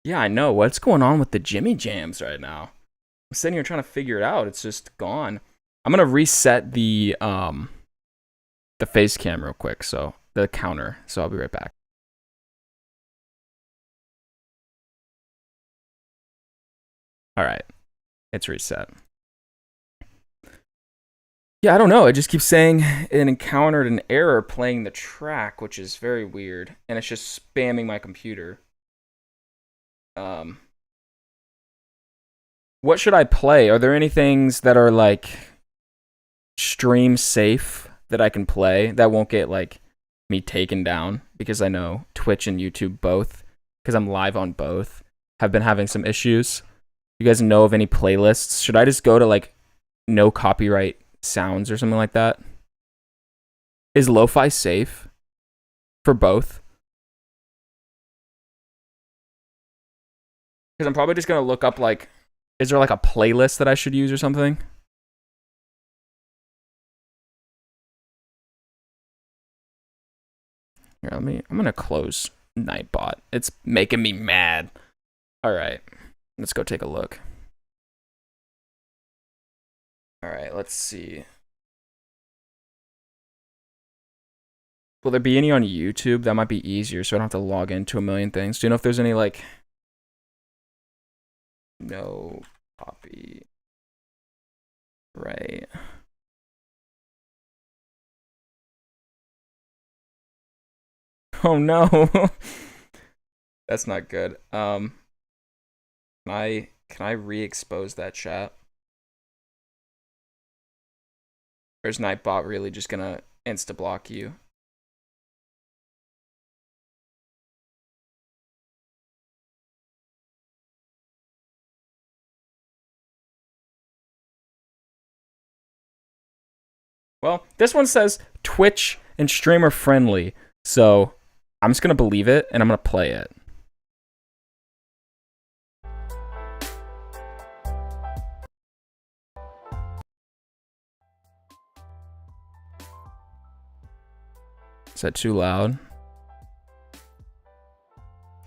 Yeah, I know. What's going on with the Jimmy Jams right now? I'm sitting here trying to figure it out. It's just gone. I'm gonna reset the face cam real quick, so the counter. So I'll be right back. All right, it's reset. Yeah, I don't know. It just keeps saying it encountered an error playing the track, which is very weird, and it's just spamming my computer. What should I play? Are there any things that are like stream safe that I can play that won't get like me taken down? Because I know Twitch and YouTube both, because I'm live on both, have been having some issues. You guys know of any playlists? Should I just go to like no copyright sounds or something like that? Is lo-fi safe for both? Because I'm probably just gonna look up like, is there like a playlist that I should use or something? Here, I'm gonna close Nightbot. It's making me mad. All right, let's go take a look. All right, let's see. Will there be any on YouTube? That might be easier, so I don't have to log into a million things. Do you know if there's any like no copy right? Oh no. That's not good. Can I re-expose that chat? Or is Nightbot really just gonna insta-block you? Well, this one says Twitch and streamer friendly, so I'm just gonna believe it and I'm gonna play it. Is that too loud?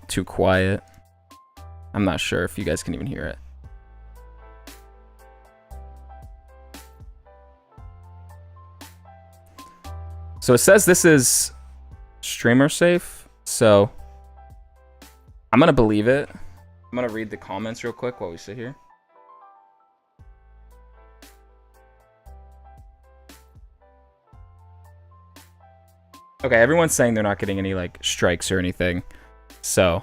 Too quiet? I'm not sure if you guys can even hear it. So it says this is streamer safe, so I'm gonna believe it. I'm gonna read the comments real quick while we sit here. Okay, everyone's saying they're not getting any like strikes or anything, so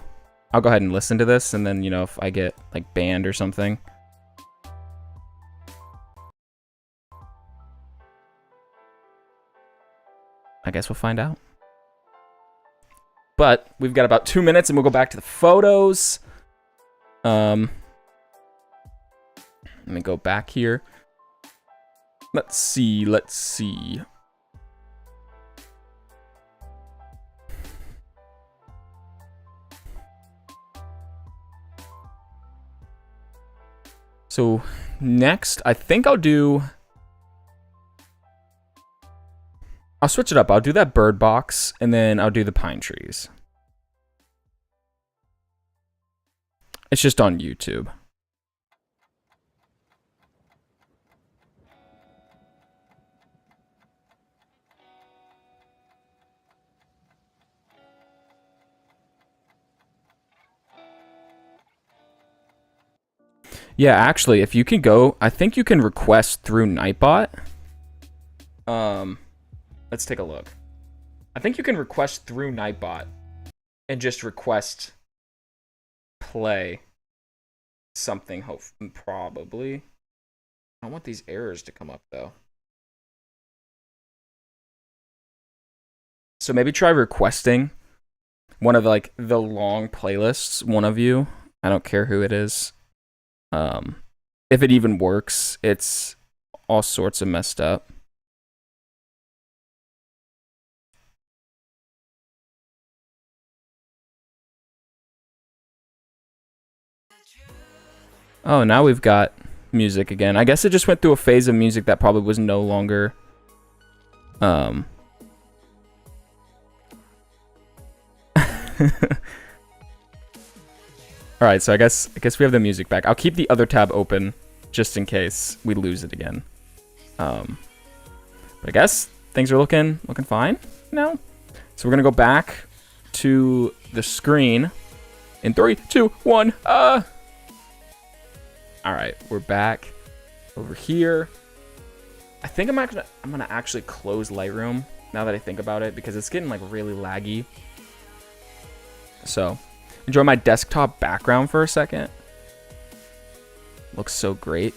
I'll go ahead and listen to this, and then, you know, if I get like banned or something, I guess we'll find out. But we've got about 2 minutes and we'll go back to the photos. Let me go back here. Let's see. So next, I think I'll switch it up. I'll do that bird box, and then I'll do the pine trees. It's just on YouTube. Yeah, actually, if you can go, I think you can request through Nightbot. Let's take a look. I think you can request through Nightbot and just request play something, probably. I want these errors to come up, though. So maybe try requesting one of, like, the long playlists, one of you. I don't care who it is. If it even works, it's all sorts of messed up. Oh, now we've got music again. I guess it just went through a phase of music that probably was no longer All right, so I guess we have the music back. I'll keep the other tab open just in case we lose it again. But I guess things are looking fine now. So we're gonna go back to the screen in 3, 2, 1. All right, we're back over here. I think I'm gonna actually close Lightroom now that I think about it, because it's getting like really laggy. So enjoy my desktop background for a second. Looks so great.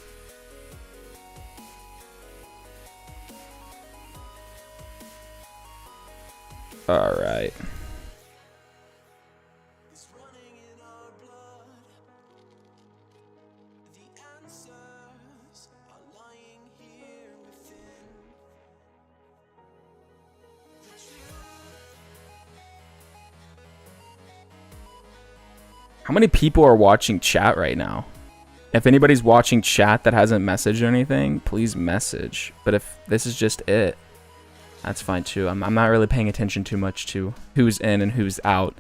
All right. How many people are watching chat right now? If anybody's watching chat that hasn't messaged or anything, please message. But if this is just it, that's fine too. I'm not really paying attention too much to who's in and who's out.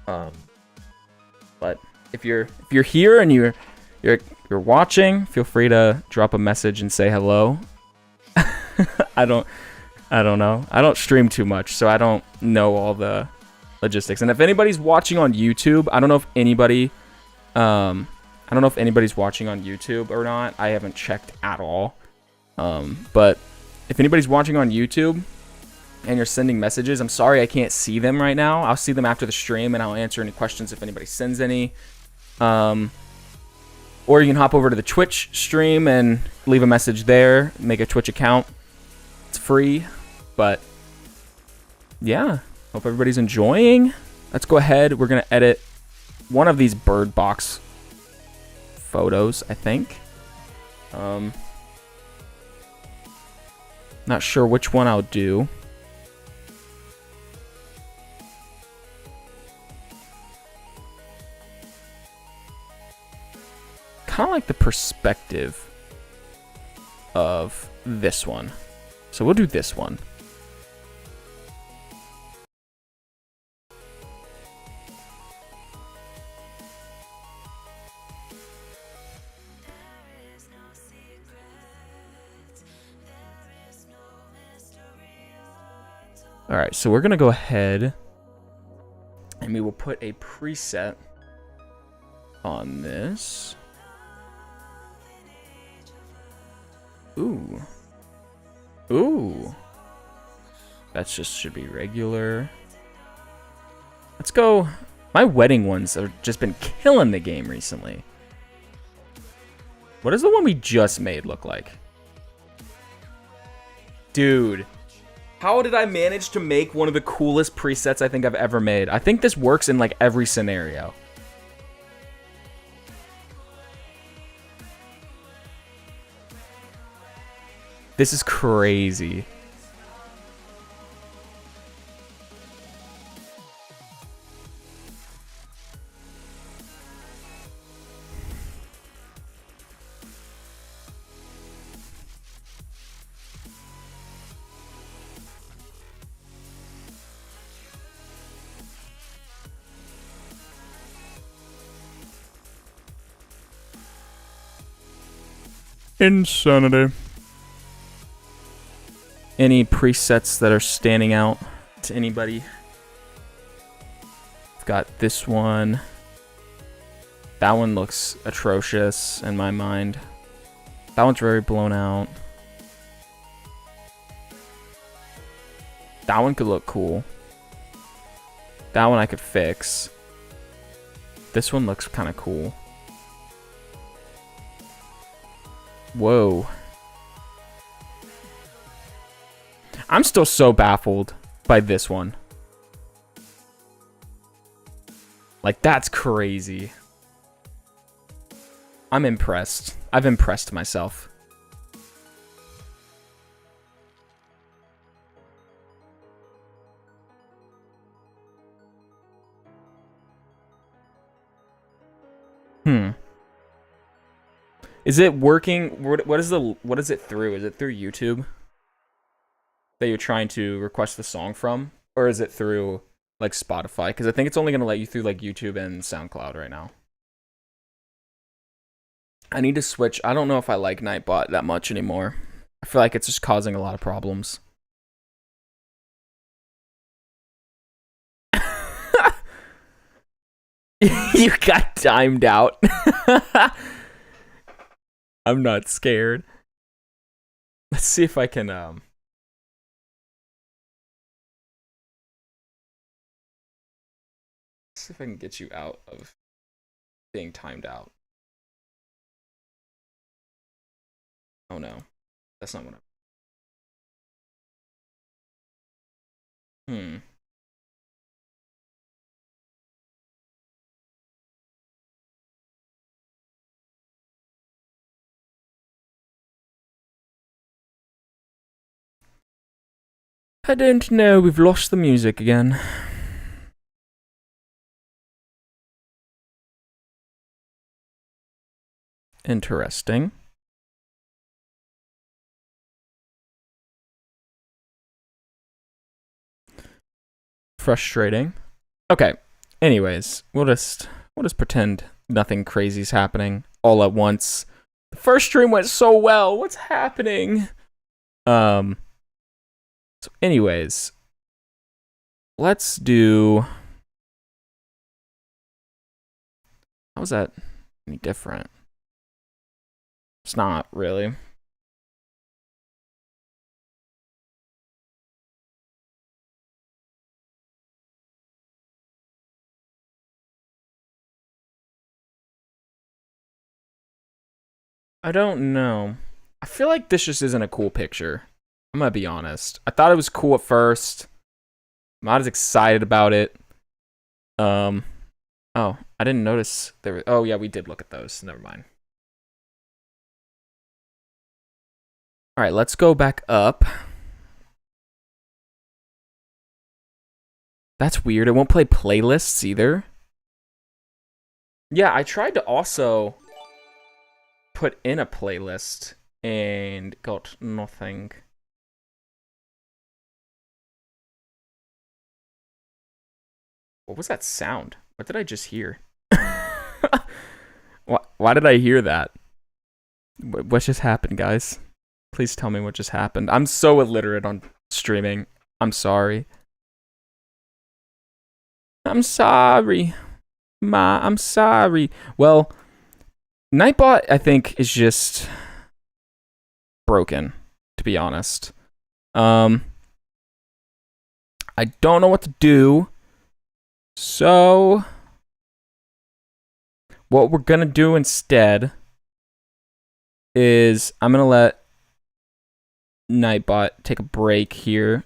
But if you're here and you're watching, feel free to drop a message and say hello. I don't know. I don't stream too much, so I don't know all the logistics. And if anybody's watching on YouTube, I don't know if anybody's watching on YouTube or not. I haven't checked at all. But if anybody's watching on YouTube and you're sending messages, I'm sorry I can't see them right now. I'll see them after the stream, and I'll answer any questions if anybody sends any. Or you can hop over to the Twitch stream and leave a message there. Make a Twitch account. It's free. But yeah, hope everybody's enjoying. Let's go ahead. We're going to edit one of these bird box photos, I think. Not sure which one I'll do. Kind of like the perspective of this one. So we'll do this one. All right, so we're going to go ahead and we will put a preset on this. Ooh. Ooh. That just should be regular. Let's go. My wedding ones have just been killing the game recently. What does the one we just made look like? Dude. How did I manage to make one of the coolest presets I think I've ever made? I think this works in like every scenario. This is crazy. Insanity. Any presets that are standing out to anybody? I've got this one. That one looks atrocious in my mind. That one's very blown out. That one could look cool. That one I could fix. This one looks kind of cool. Whoa. I'm still so baffled by this one. Like, that's crazy. I'm impressed. I've impressed myself. Is it working? What is it through? Is it through YouTube that you're trying to request the song from? Or is it through like Spotify? Because I think it's only going to let you through like YouTube and SoundCloud right now. I need to switch. I don't know if I like Nightbot that much anymore. I feel like it's just causing a lot of problems. You got timed out. I'm not scared. Let's see if I can see if I can get you out of being timed out. Oh no. That's not what I'm... I don't know, we've lost the music again. Interesting. Frustrating. Okay. Anyways, we'll just pretend nothing crazy's happening all at once. The first stream went so well. What's happening? So anyways, let's do... How is that any different? It's not really. I don't know. I feel like this just isn't a cool picture. I'm gonna be honest. I thought it was cool at first. I'm not as excited about it. Oh, I didn't notice there were... Oh yeah, we did look at those. Never mind. Alright, let's go back up. That's weird. It won't play playlists either. Yeah, I tried to also put in a playlist and got nothing. What was that sound? What did I just hear? Why did I hear that? What just happened, guys? Please tell me what just happened. I'm so illiterate on streaming. I'm sorry. I'm sorry. I'm sorry. Well, Nightbot, I think, is just broken, to be honest. I don't know what to do. So, what we're gonna do instead is I'm gonna let Nightbot take a break here.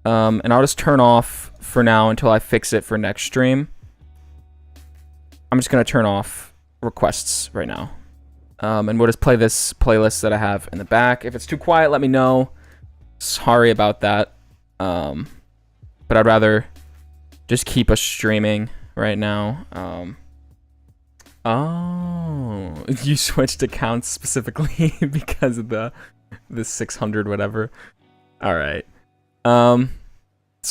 And I'll just turn off for now until I fix it for next stream. I'm just gonna turn off requests right now. And we'll just play this playlist that I have in the back. If it's too quiet, let me know. Sorry about that. But I'd rather just keep us streaming right now. Oh, you switched accounts specifically because of the 600 whatever. All right. So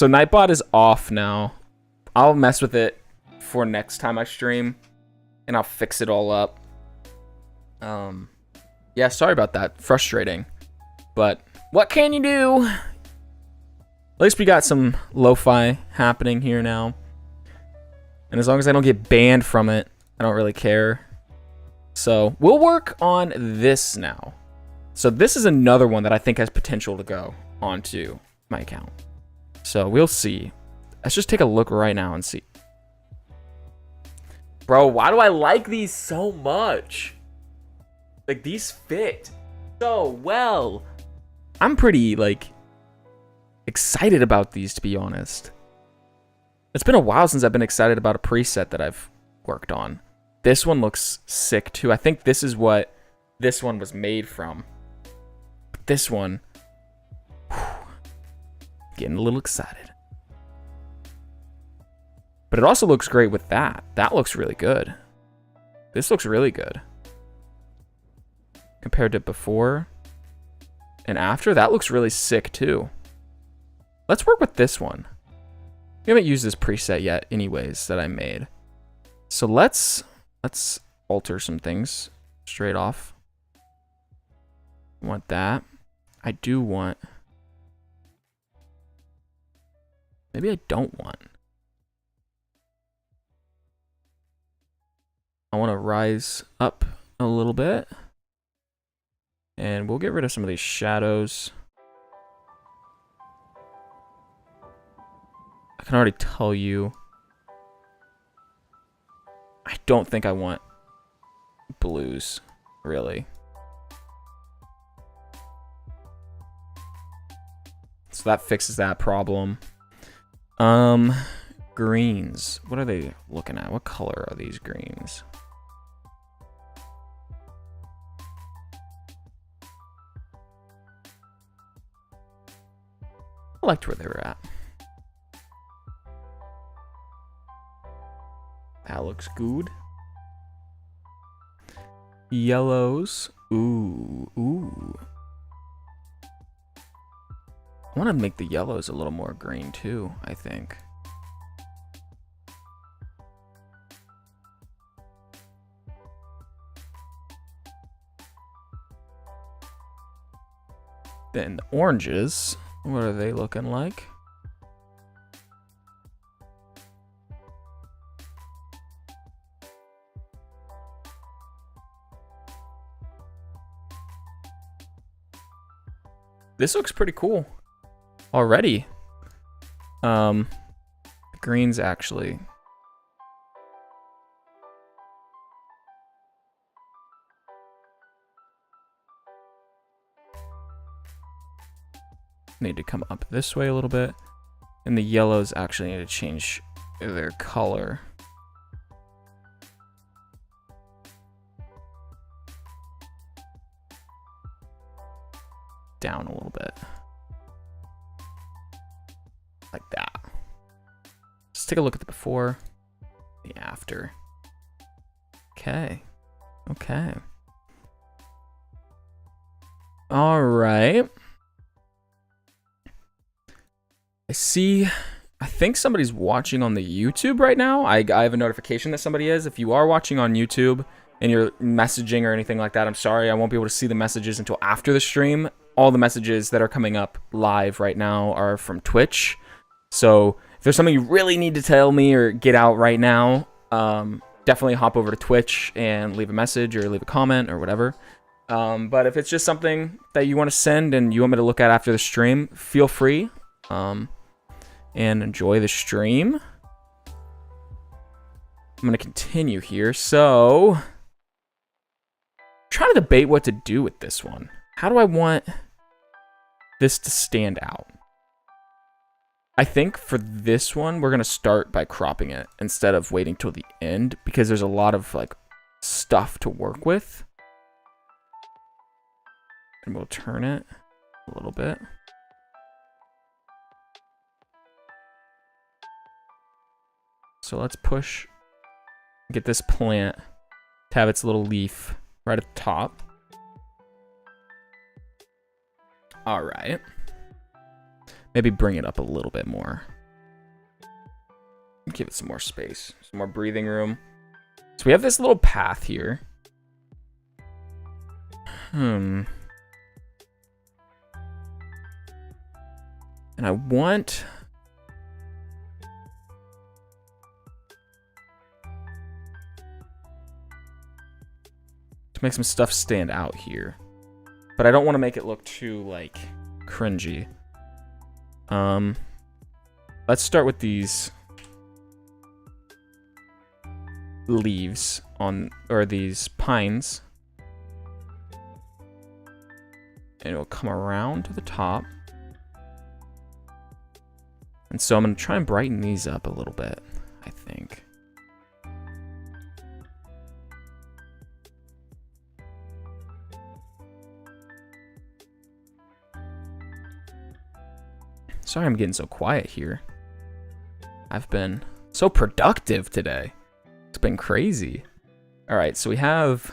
Nightbot is off now. I'll mess with it for next time I stream, and I'll fix it all up. Yeah, sorry about that. Frustrating. But what can you do? At least we got some lo-fi happening here now. And as long as I don't get banned from it, I don't really care. So we'll work on this now. So this is another one that I think has potential to go onto my account. So we'll see. Let's just take a look right now and see. Bro, why do I like these so much? Like, these fit so well. I'm pretty, like, excited about these, to be honest. It's been a while since I've been excited about a preset that I've worked on. This one looks sick, too. I think this is what this one was made from. But this one, whew, getting a little excited. But it also looks great with that. That looks really good. This looks really good. Compared to before and after, that looks really sick too. Let's work with this one. We haven't used this preset yet anyways that I made. So let's alter some things straight off. I want that. I do want... Maybe I don't want... I want to rise up a little bit. And we'll get rid of some of these shadows. I can already tell you. I don't think I want blues, really. So that fixes that problem. Greens. What are they looking at? What color are these greens? I liked where they were at. That looks good. Yellows. Ooh, ooh. I want to make the yellows a little more green too, I think. Then the oranges. What are they looking like? This looks pretty cool already. The greens actually. Need to come up this way a little bit. And the yellows actually need to change their color. Down a little bit. Like that. Let's take a look at the before, the after. Okay. Okay. All right. I think somebody's watching on the YouTube right now. I have a notification that somebody is. If you are watching on YouTube and you're messaging or anything like that, I'm sorry. I won't be able to see the messages until after the stream. All the messages that are coming up live right now are from Twitch. So if there's something you really need to tell me or get out right now, definitely hop over to Twitch and leave a message or leave a comment or whatever. But if it's just something that you want to send and you want me to look at after the stream, feel free. And enjoy the stream. I'm going to continue here. So, I'm trying to debate what to do with this one. How do I want this to stand out? I think for this one, we're going to start by cropping it instead of waiting till the end because there's a lot of like stuff to work with. And we'll turn it a little bit. So let's push, get this plant to have its little leaf right at the top. All right. Maybe bring it up a little bit more. Give it some more space, some more breathing room. So we have this little path here. And I want... to make some stuff stand out here. But I don't want to make it look too, like, cringy. Let's start with these leaves on, or these pines. And it'll come around to the top. And so I'm going to try and brighten these up a little bit, I think. Sorry I'm getting so quiet here. I've been so productive today. It's been crazy. Alright, so we have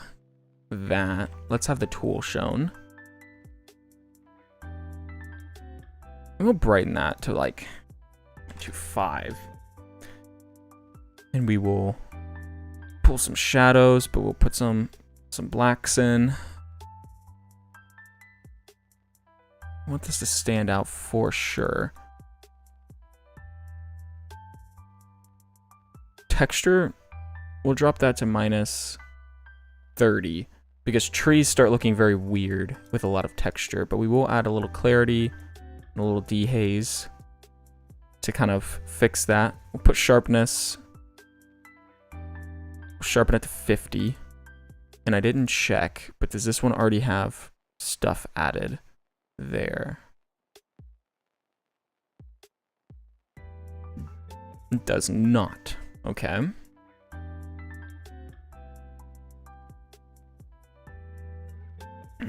that. Let's have the tool shown. And we'll brighten that to like to 5. And we will pull some shadows, but we'll put some blacks in. I want this to stand out for sure. Texture, we'll drop that to -30 because trees start looking very weird with a lot of texture, but we will add a little clarity and a little dehaze to kind of fix that. We'll put sharpness. We'll sharpen it to 50. And I didn't check, but does this one already have stuff added there? It does not. Okay.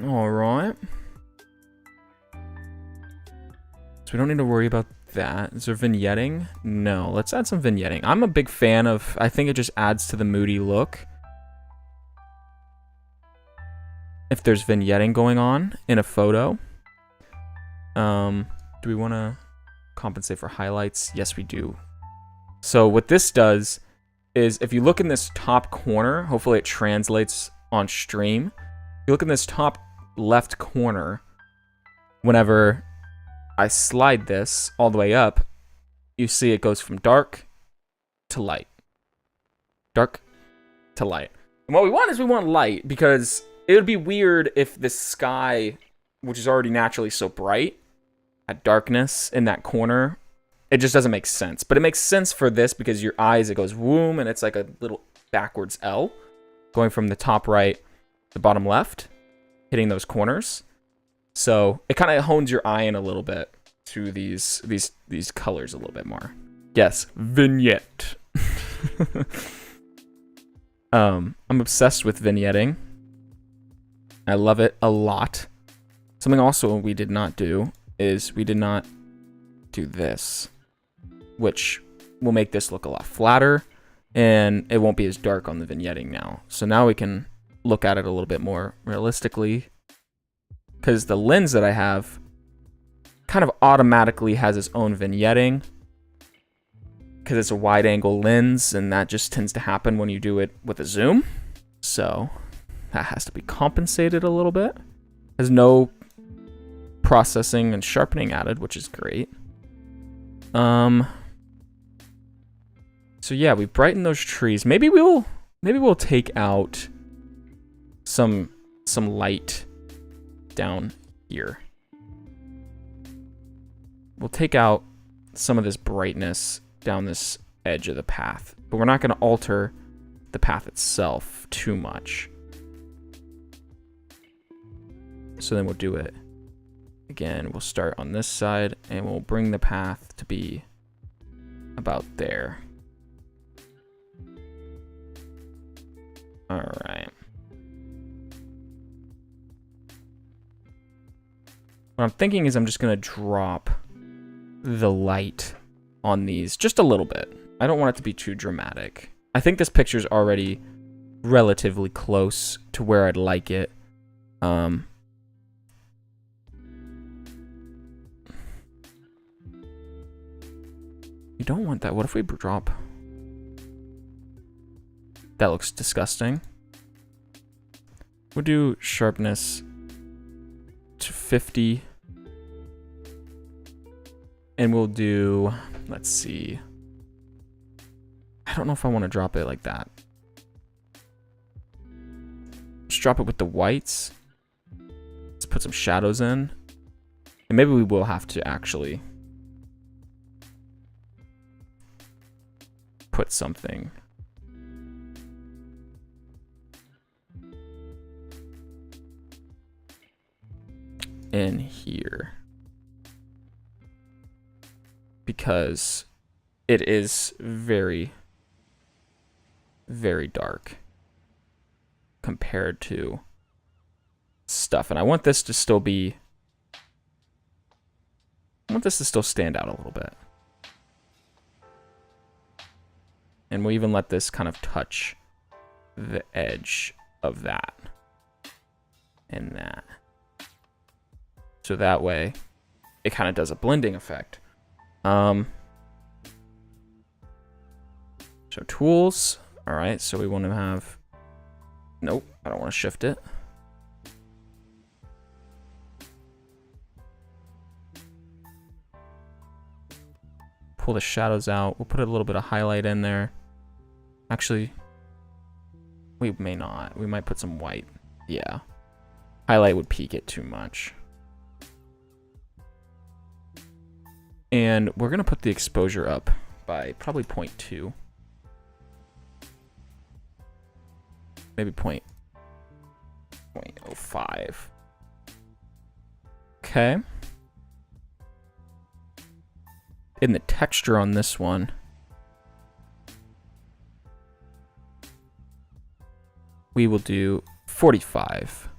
All right. So we don't need to worry about that. Is there vignetting? No. Let's add some vignetting. I'm a big fan of, I think it just adds to the moody look. If there's vignetting going on in a photo. Do we want to compensate for highlights? Yes, we do. So what this does is if you look in this top corner, hopefully it translates on stream. If you look in this top left corner, whenever I slide this all the way up, you see it goes from dark to light. Dark to light. And what we want is we want light, because it would be weird if the sky, which is already naturally so bright, had darkness in that corner. It just doesn't make sense. But it makes sense for this because your eyes, it goes whoom, and it's like a little backwards L going from the top right to bottom left, hitting those corners. So it kind of hones your eye in a little bit to these colors a little bit more. Yes, vignette. I'm obsessed with vignetting. I love it a lot. Something also we did not do is we did not do this, which will make this look a lot flatter, and it won't be as dark on the vignetting now. So now we can look at it a little bit more realistically, because the lens that I have kind of automatically has its own vignetting, because it's a wide angle lens, and that just tends to happen when you do it with a zoom. So that has to be compensated a little bit. There's no processing and sharpening added, which is great. So yeah, we brighten those trees. Maybe we'll take out some light down here. We'll take out some of this brightness down this edge of the path, but we're not going to alter the path itself too much. So then we'll do it again. We'll start on this side and we'll bring the path to be about there. All right. What I'm thinking is I'm just going to drop the light on these just a little bit. I don't want it to be too dramatic. I think this picture's already relatively close to where I'd like it. You don't want that. What if we drop? That looks disgusting. We'll do sharpness 50. And we'll do, let's see. I don't know if I want to drop it like that. Just drop it with the whites. Let's put some shadows in. And maybe we will have to actually put something in here. Because it is very, very dark compared to stuff. And I want this to still be, I want this to still stand out a little bit. And we'll even let this kind of touch the edge of that and that. So that way it kind of does a blending effect. So tools. All right, so we want to have, nope, I don't want to shift it. Pull the shadows out. We'll put a little bit of highlight in there. Actually, we may not. We might put some white. Yeah. Highlight would peak it too much. And we're going to put the exposure up by probably 0.2. Maybe 0.05. Okay. In the texture on this one, we will do 45.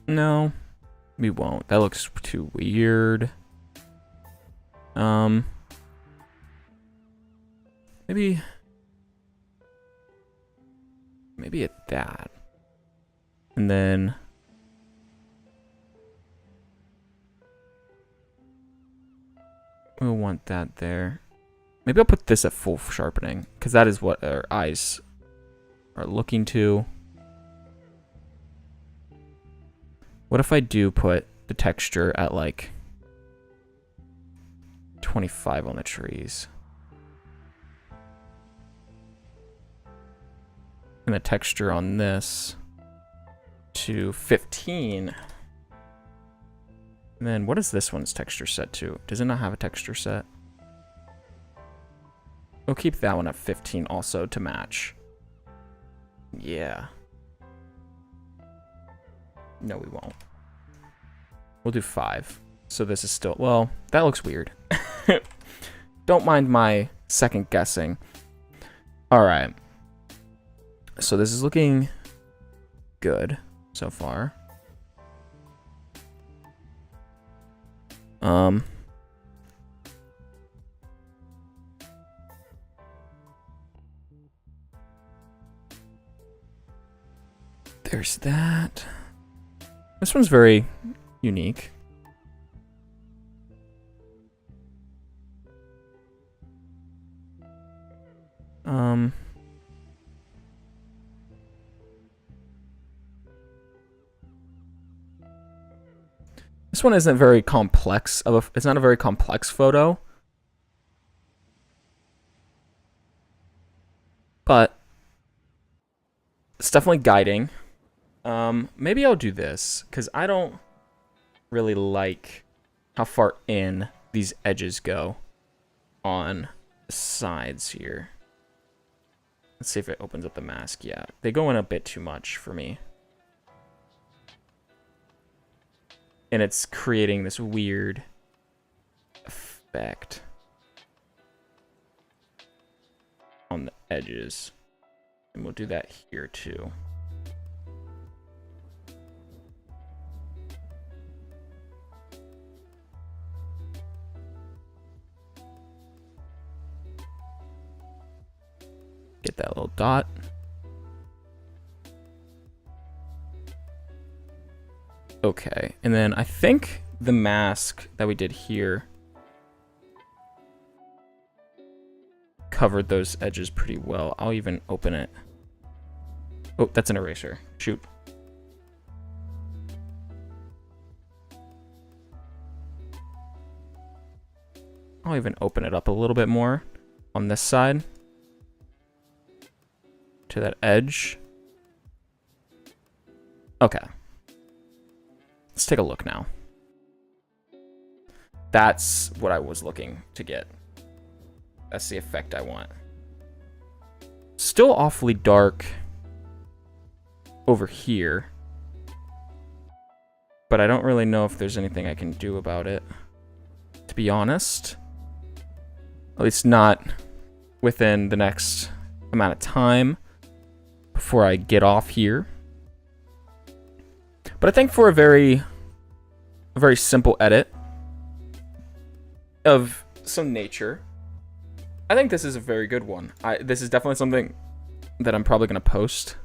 No. We won't. That looks too weird. Maybe at that. And then we'll want that there. Maybe I'll put this at full sharpening, because that is what our eyes are looking to. What if I do put the texture at like 25 on the trees? And the texture on this to 15. And then what is this one's texture set to? Does it not have a texture set? We'll keep that one at 15 also to match. Yeah. No, we won't. We'll do 5. So this is still, well, that looks weird. Don't mind my second guessing. All right. So this is looking good so far. There's that. This one's very unique. This one isn't very complex it's not a very complex photo. But it's definitely guiding. Maybe I'll do this, because I don't really like how far in these edges go on the sides here. Let's see if it opens up the mask. Yeah, they go in a bit too much for me. And it's creating this weird effect on the edges. And we'll do that here too. Get that little dot. Okay, and then I think the mask that we did here covered those edges pretty well. I'll even open it. Oh, that's an eraser. Shoot. I'll even open it up a little bit more on this side to that edge. Okay. Let's take a look now. That's what I was looking to get. That's the effect I want. Still awfully dark over here, but I don't really know if there's anything I can do about it, to be honest. At least not within the next amount of time before I get off here. But I think for a very simple edit of some nature, I think this is a very good one. This is definitely something that I'm probably going to post.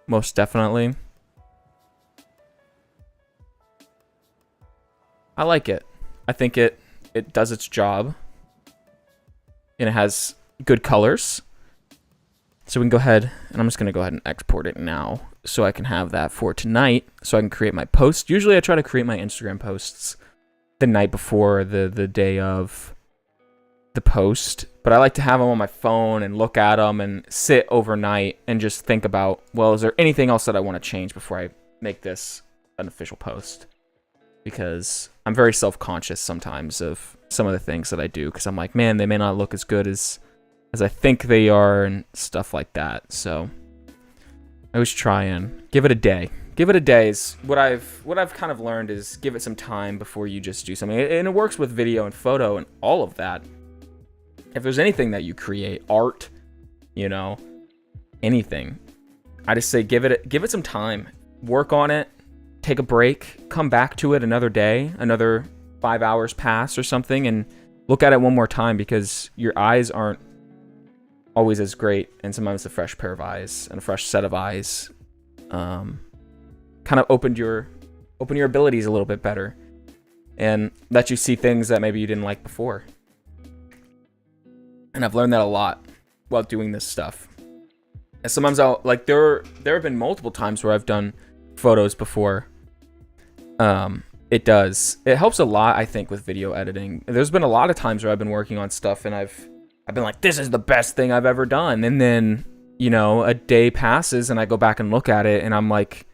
Most definitely. I like it. I think it does its job. And it has good colors. So we can go ahead, and I'm just going to go ahead and export it now so I can have that for tonight so I can create my post. Usually I try to create my Instagram posts the night before the day of the post, but I like to have them on my phone and look at them and sit overnight and just think about, well, is there anything else that I want to change before I make this an official post? Because I'm very self-conscious sometimes of some of the things that I do, because I'm like, man, they may not look as good as I think they are and stuff like that. So I always try and give it a day. Give it a day is what I've kind of learned, is give it some time before you just do something. And it works with video and photo and all of that. If there's anything that you create, art, you know, anything, I just say give it some time. Work on it. Take a break. Come back to it another day. Another 5 hours pass or something, and look at it one more time, because your eyes aren't always as great, and sometimes a fresh pair of eyes and a fresh set of eyes kind of open your abilities a little bit better, and let you see things that maybe you didn't like before. And I've learned that a lot while doing this stuff. And sometimes I'll, like, there have been multiple times where I've done photos before. It helps a lot, I think, with video editing. There's been a lot of times where I've been working on stuff and I've been like, this is the best thing I've ever done. And then, you know, a day passes and I go back and look at it and I'm like,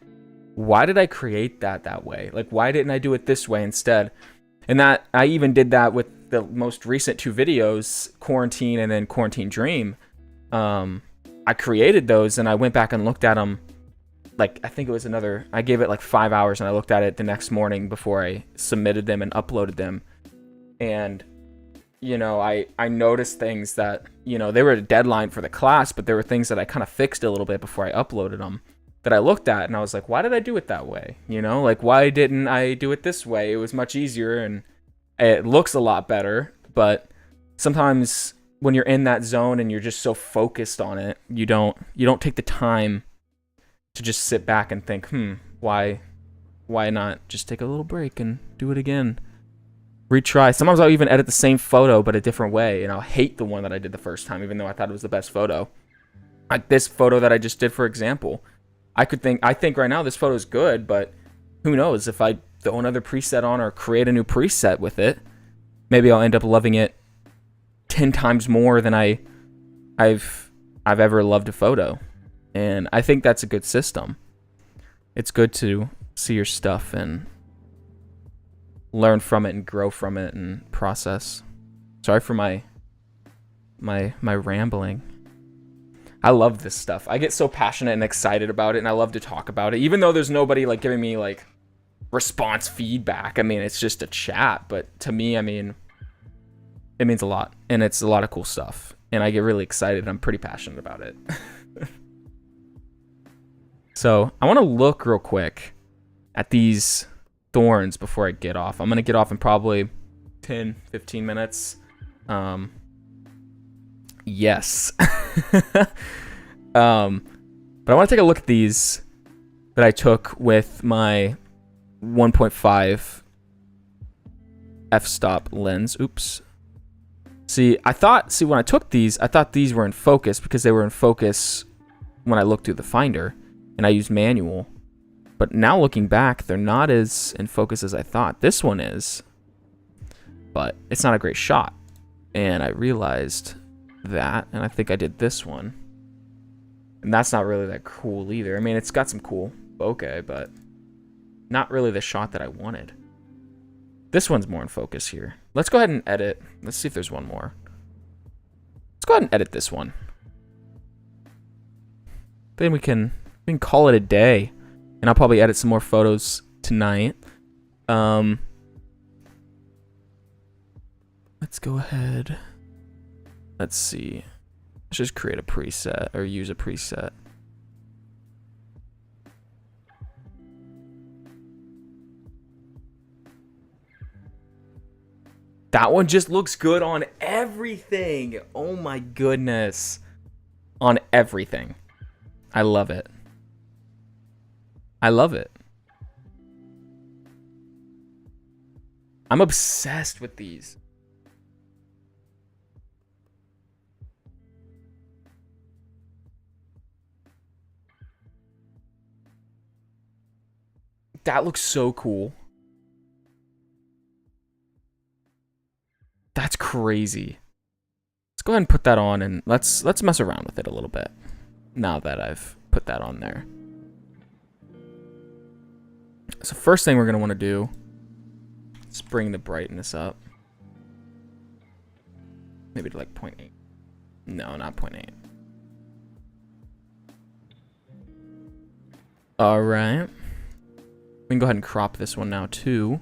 why did I create that way? Like, why didn't I do it this way instead? And that I even did that with the most recent 2 videos, Quarantine and then Quarantine Dream. I created those and I went back and looked at them. Like, I think it was I gave it like 5 hours and I looked at it the next morning before I submitted them and uploaded them. And, you know, I noticed things that, you know, they were a deadline for the class, but there were things that I kind of fixed a little bit before I uploaded them that I looked at and I was like, why did I do it that way? You know, like, why didn't I do it this way? It was much easier and it looks a lot better, but sometimes when you're in that zone and you're just so focused on it, you don't take the time to just sit back and think, why not just take a little break and do it again? Retry. Sometimes I'll even edit the same photo but a different way, and I'll hate the one that I did the first time, even though I thought it was the best photo. Like this photo that I just did, for example. I think right now this photo is good, but who knows, if I throw another preset on or create a new preset with it, maybe I'll end up loving it 10 times more than I've ever loved a photo. And I think that's a good system. It's good to see your stuff and learn from it and grow from it and process. Sorry for my rambling. I love this stuff. I get so passionate and excited about it, and I love to talk about it, even though there's nobody like giving me like response feedback. I mean, it's just a chat, but to me, I mean, it means a lot, and it's a lot of cool stuff, and I get really excited. I'm pretty passionate about it. So I want to look real quick at these thorns before I get off. I'm going to get off in probably 10, 15 minutes. Yes. But I want to take a look at these that I took with my 1.5 f-stop lens. Oops. See, when I took these, I thought these were in focus because they were in focus when I looked through the finder and I used manual. But now looking back, they're not as in focus as I thought. This one is. but it's not a great shot. And I realized that, and I think I did this one. And that's not really that cool either. I mean, it's got some cool bokeh, but not really the shot that I wanted. This one's more in focus here. Let's go ahead and edit. Let's see if there's one more. Let's go ahead and edit this one. Then we can call it a day. And I'll probably edit some more photos tonight. Let's go ahead. Let's see. Let's just create a preset or use a preset. That one just looks good on everything. Oh my goodness. On everything. I love it. I love it. I'm obsessed with these. That looks so cool. That's crazy. Let's go ahead and put that on and let's mess around with it a little bit. Now that I've put that on there. So first thing we're going to want to do is bring the brightness up. Maybe to like 0.8. No, not 0.8. All right. We can go ahead and crop this one now too.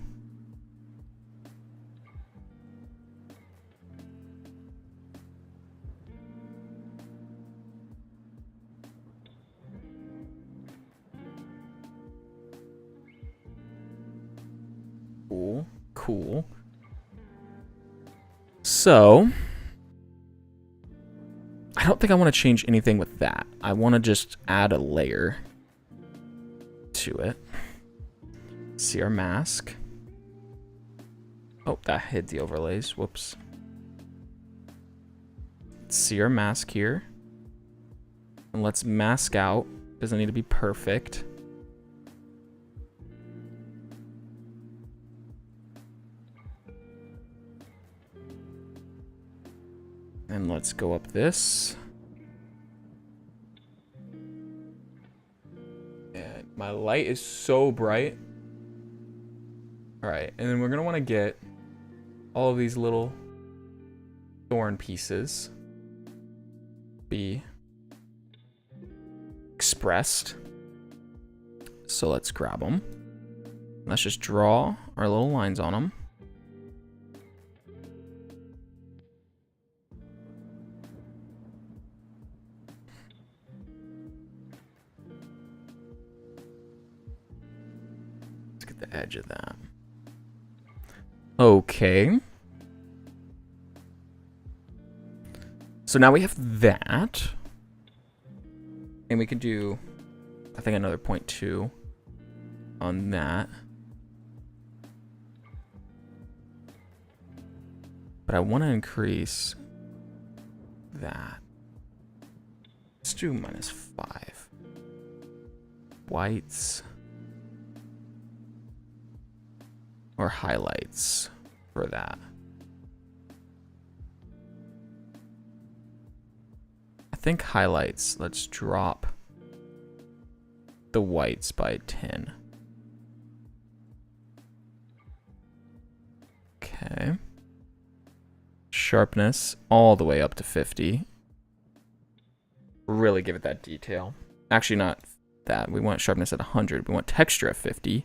Cool, cool. So, I don't think I want to change anything with that. I want to just add a layer to it. See our mask. Oh, that hid the overlays. Whoops. See our mask here. And let's mask out. Doesn't need to be perfect. And let's go up this. And my light is so bright. All right, and then we're gonna want to get all of these little thorn pieces be expressed. So let's grab them. Let's just draw our little lines on them. Let's get the edge of that. Okay. So now we have that. And we can do, I think, another 0.2 on that. But I want to increase that. Let's do -5. Whites. Or highlights for that. I think highlights, let's drop the whites by 10. Okay. Sharpness all the way up to 50. Really give it that detail. Actually, not that. We want sharpness at 100. We want texture at 50.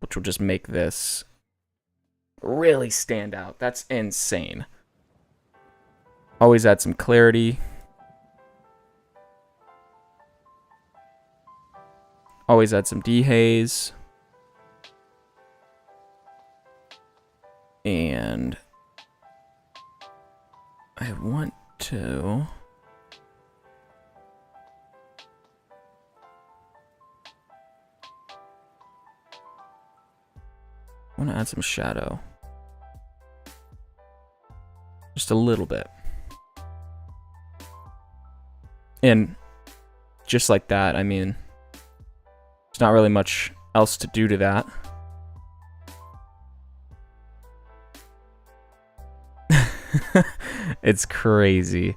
Which will just make this really stand out. That's insane. Always add some clarity. Always add some dehaze. And I want to... I want to add some shadow. Just a little bit. And just like that, I mean, there's not really much else to do to that. It's crazy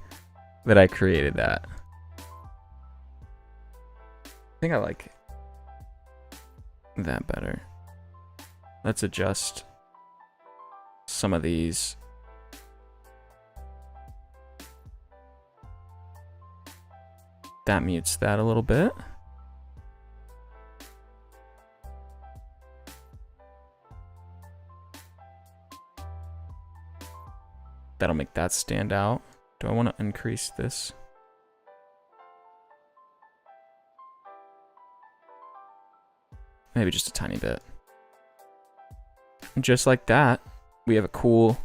that I created that. I think I like that better. Let's adjust some of these. That mutes that a little bit. That'll make that stand out. Do I want to increase this? Maybe just a tiny bit. And just like that, we have a cool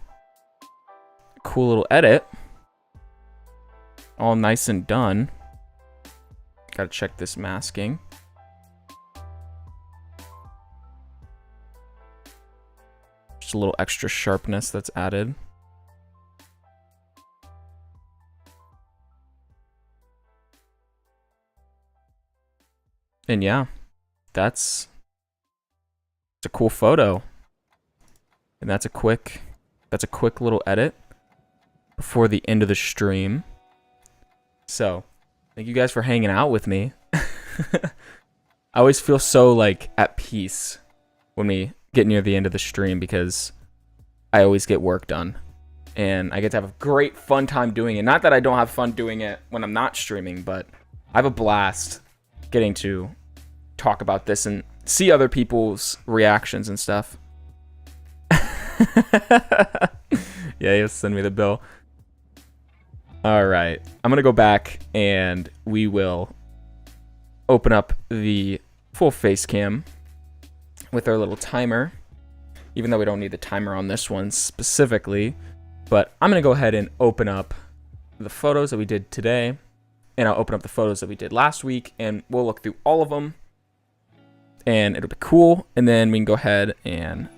little edit. All nice and done. Gotta check this masking. Just a little extra sharpness that's added. And yeah, it's a cool photo. And that's a quick little edit before the end of the stream. So, thank you guys for hanging out with me. I always feel so like at peace when we get near the end of the stream because I always get work done. And I get to have a great fun time doing it. Not that I don't have fun doing it when I'm not streaming, but I have a blast getting to talk about this and see other people's reactions and stuff. Yeah, he'll send me the bill. All right, I'm gonna go back and we will open up the full face cam with our little timer, even though we don't need the timer on this one specifically. But I'm gonna go ahead and open up the photos that we did today, and I'll open up the photos that we did last week, and we'll look through all of them, and it'll be cool. And then we can go ahead and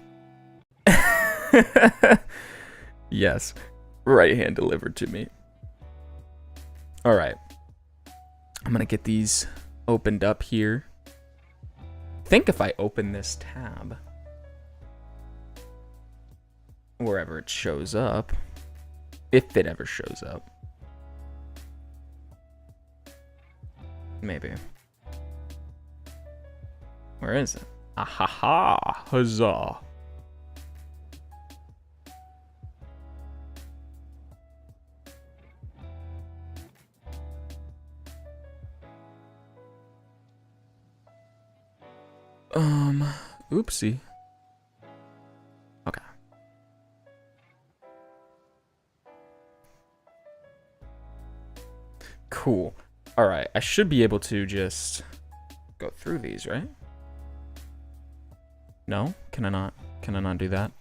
yes, right hand delivered to me. All right, I'm gonna get these opened up here. I think if I open this tab, wherever it shows up, if it ever shows up, maybe. Where is it? Ahaha, huzzah. Oopsie. Okay. Cool. All right, I should be able to just go through these, right? No? Can I not? Can I not do that?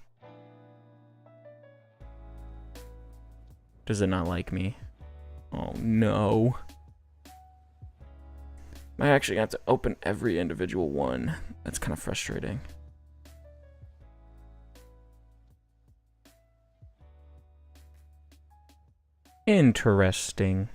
Does it not like me? Oh no. I actually have to open every individual one. That's kind of frustrating. Interesting.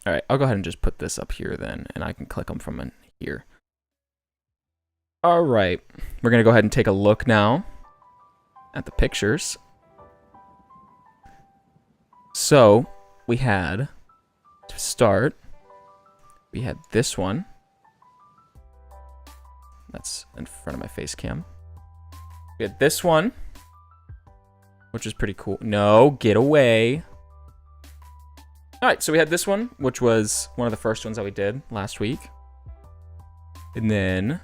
All right, I'll go ahead and just put this up here then, and I can click them from in here. All right, we're gonna go ahead and take a look now at the pictures. So we had, to start, we had this one. That's in front of my face cam. We had this one, which is pretty cool. No, get away. All right, so we had this one, which was one of the first ones that we did last week. And then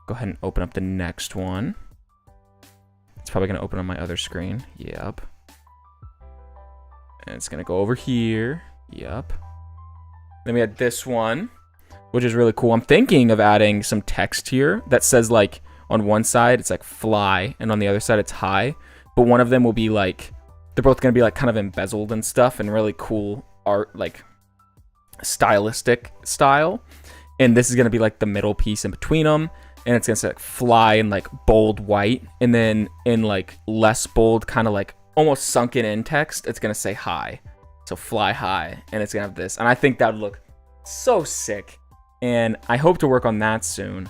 go ahead and open up the next one. It's probably going to open on my other screen. Yep. And it's going to go over here. Yep. Then we had this one, which is really cool. I'm thinking of adding some text here that says, like, on one side, it's like fly, and on the other side, it's high. But one of them will be like, they're both going to be like kind of embezzled and stuff, and really cool art, like stylistic style. And this is going to be like the middle piece in between them. And it's going to say like fly in like bold white. And then in like less bold, kind of like almost sunken in text, it's going to say high. So fly high. And it's going to have this. And I think that would look so sick and I hope to work on that soon.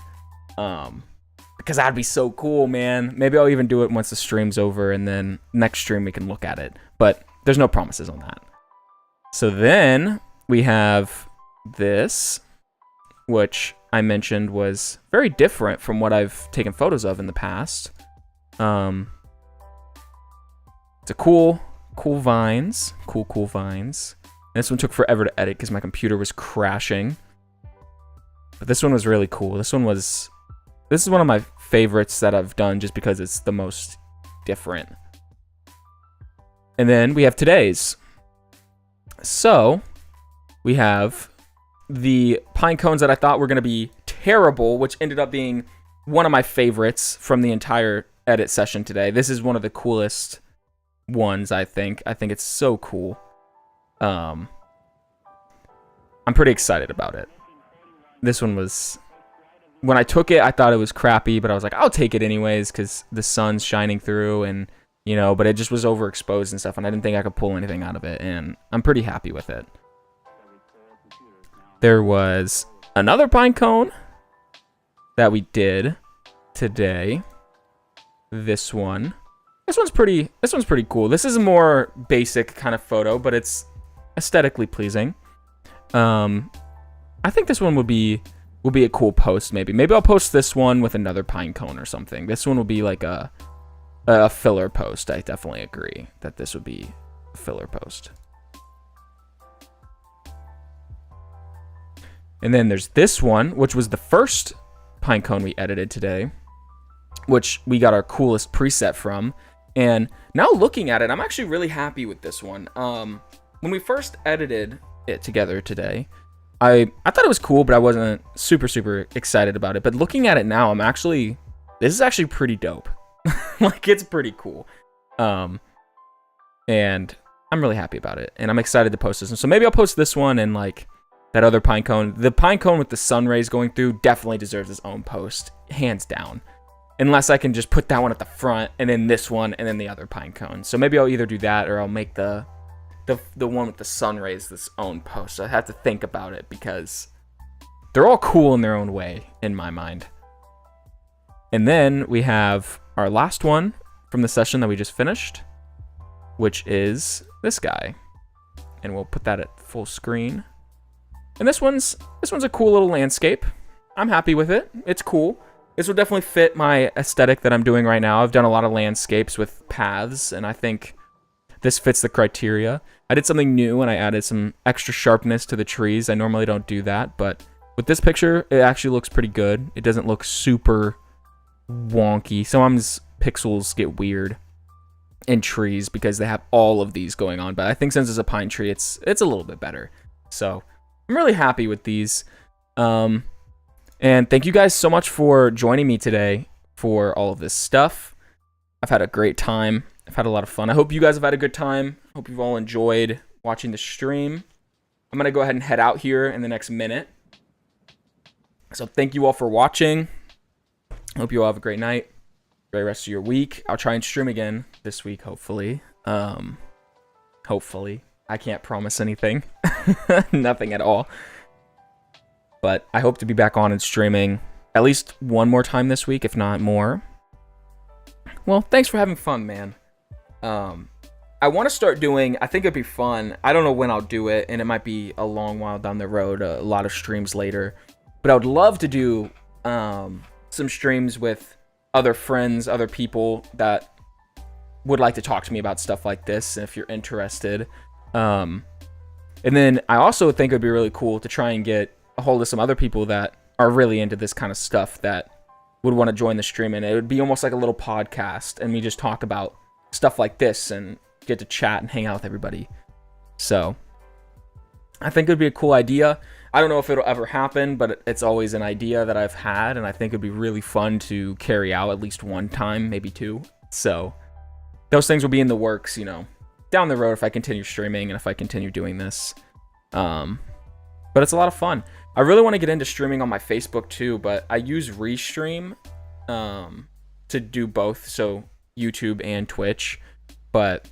Because that'd be so cool, man. Maybe I'll even do it once the stream's over, and then next stream we can look at it. But there's no promises on that. So then we have this, which I mentioned was very different from what I've taken photos of in the past. It's a cool vines. Cool vines. And this one took forever to edit because my computer was crashing. But this one was really cool. This is one of my favorites that I've done just because it's the most different. And then we have today's. So we have the pine cones that I thought were going to be terrible, which ended up being one of my favorites from the entire edit session today. This is one of the coolest ones, I think. I think it's so cool. I'm pretty excited about it. This one was... When I took it, I thought it was crappy, but I was like, I'll take it anyways because the sun's shining through and, you know, but it just was overexposed and stuff, and I didn't think I could pull anything out of it, and I'm pretty happy with it. There was another pine cone that we did today. This one's pretty cool. This is a more basic kind of photo, but it's aesthetically pleasing. I think this one will be a cool post. Maybe I'll post this one with another pine cone or something. This one will be like a filler post. I definitely agree that this would be a filler post. And then there's this one, which was the first pine cone we edited today, which we got our coolest preset from. And now looking at it, I'm actually really happy with this one. When we first edited it together today, I thought it was cool, but I wasn't super excited about it. But looking at it now, this is actually pretty dope. Like, it's pretty cool. And I'm really happy about it. And I'm excited to post this one. So maybe I'll post this one and like that other pine cone. The pine cone with the sun rays going through definitely deserves its own post, hands down. Unless I can just put that one at the front and then this one and then the other pine cone. So maybe I'll either do that or I'll make the one with the sun rays this own post. So I have to think about it because they're all cool in their own way in my mind. And then we have our last one from the session that we just finished, which is this guy. And we'll put that at full screen. And this one's a cool little landscape. I'm happy with it. It's cool. This will definitely fit my aesthetic that I'm doing right now. I've done a lot of landscapes with paths, and I think this fits the criteria. I did something new, and I added some extra sharpness to the trees. I normally don't do that, but with this picture, it actually looks pretty good. It doesn't look super wonky. Sometimes pixels get weird in trees because they have all of these going on, but I think since it's a pine tree, it's a little bit better. So I'm really happy with these. And thank you guys so much for joining me today for all of this stuff. I've had a great time. I've had a lot of fun. I hope you guys have had a good time. Hope you've all enjoyed watching the stream. I'm going to go ahead and head out here in the next minute. So thank you all for watching. Hope you all have a great night. Great rest of your week. I'll try and stream again this week, hopefully. Hopefully. I can't promise anything. Nothing at all. But I hope to be back on and streaming at least one more time this week, if not more. Well, thanks for having fun, man. I want to start doing, I think it'd be fun. I don't know when I'll do it, and it might be a long while down the road, a lot of streams later. But I would love to do some streams with other friends, other people that would like to talk to me about stuff like this, if you're interested. And then I also think it would be really cool to try and get a hold of some other people that are really into this kind of stuff that would want to join the stream, and it would be almost like a little podcast, and we just talk about stuff like this and get to chat and hang out with everybody. So I think it would be a cool idea. I don't know if it'll ever happen, but it's always an idea that I've had, and I think it'd be really fun to carry out at least one time, maybe two. So those things will be in the works, you know, down the road if I continue streaming and if I continue doing this. But it's a lot of fun. I really want to get into streaming on my Facebook too, but I use Restream to do both, so YouTube and Twitch. But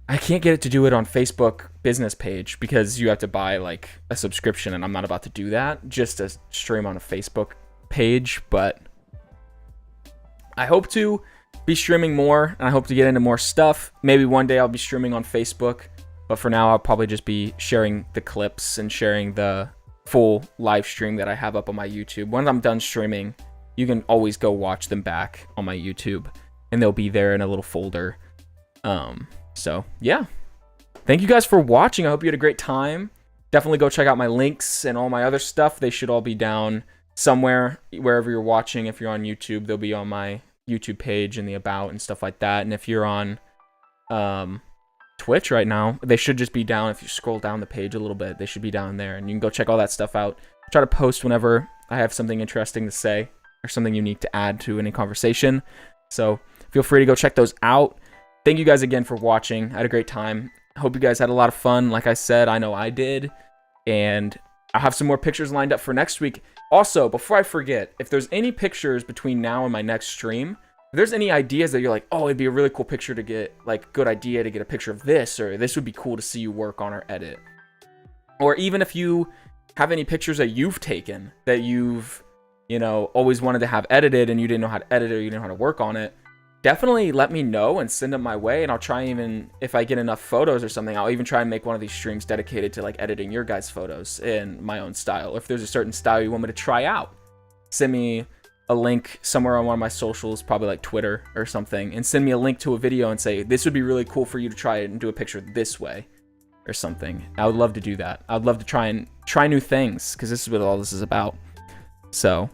I can't get it to do it on Facebook business page because you have to buy like a subscription, and I'm not about to do that just to stream on a Facebook page. But I hope to be streaming more, and I hope to get into more stuff. Maybe one day I'll be streaming on Facebook, but for now I'll probably just be sharing the clips and sharing the full live stream that I have up on my YouTube. Once I'm done streaming, you can always go watch them back on my YouTube, and they'll be there in a little folder. So yeah, thank you guys for watching. I hope you had a great time. Definitely go check out my links and all my other stuff. They should all be down somewhere, wherever you're watching. If you're on YouTube, they'll be on my YouTube page and the about and stuff like that. And if you're on Twitch right now, they should just be down. If you scroll down the page a little bit, they should be down there, and you can go check all that stuff out. I try to post whenever I have something interesting to say or something unique to add to any conversation. So feel free to go check those out. Thank you guys again for watching. I had a great time. I hope you guys had a lot of fun. Like I said, I know I did. And I'll have some more pictures lined up for next week. Also, before I forget, if there's any pictures between now and my next stream, if there's any ideas that you're like, oh, it'd be a really cool picture to get, like, good idea to get a picture of this, or this would be cool to see you work on or edit. Or even if you have any pictures that you've taken that you've, always wanted to have edited and you didn't know how to edit it or you didn't know how to work on it, definitely let me know and send them my way, and I'll try, even if I get enough photos or something, I'll even try and make one of these streams dedicated to like editing your guys' photos in my own style. If there's a certain style you want me to try out, send me a link somewhere on one of my socials, probably like Twitter or something, and send me a link to a video and say, this would be really cool for you to try it and do a picture this way or something. I would love to do that. I would love to try new things, because this is what all this is about. So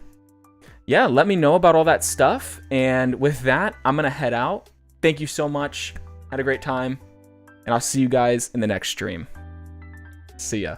yeah, let me know about all that stuff. And with that, I'm going to head out. Thank you so much. Had a great time. And I'll see you guys in the next stream. See ya.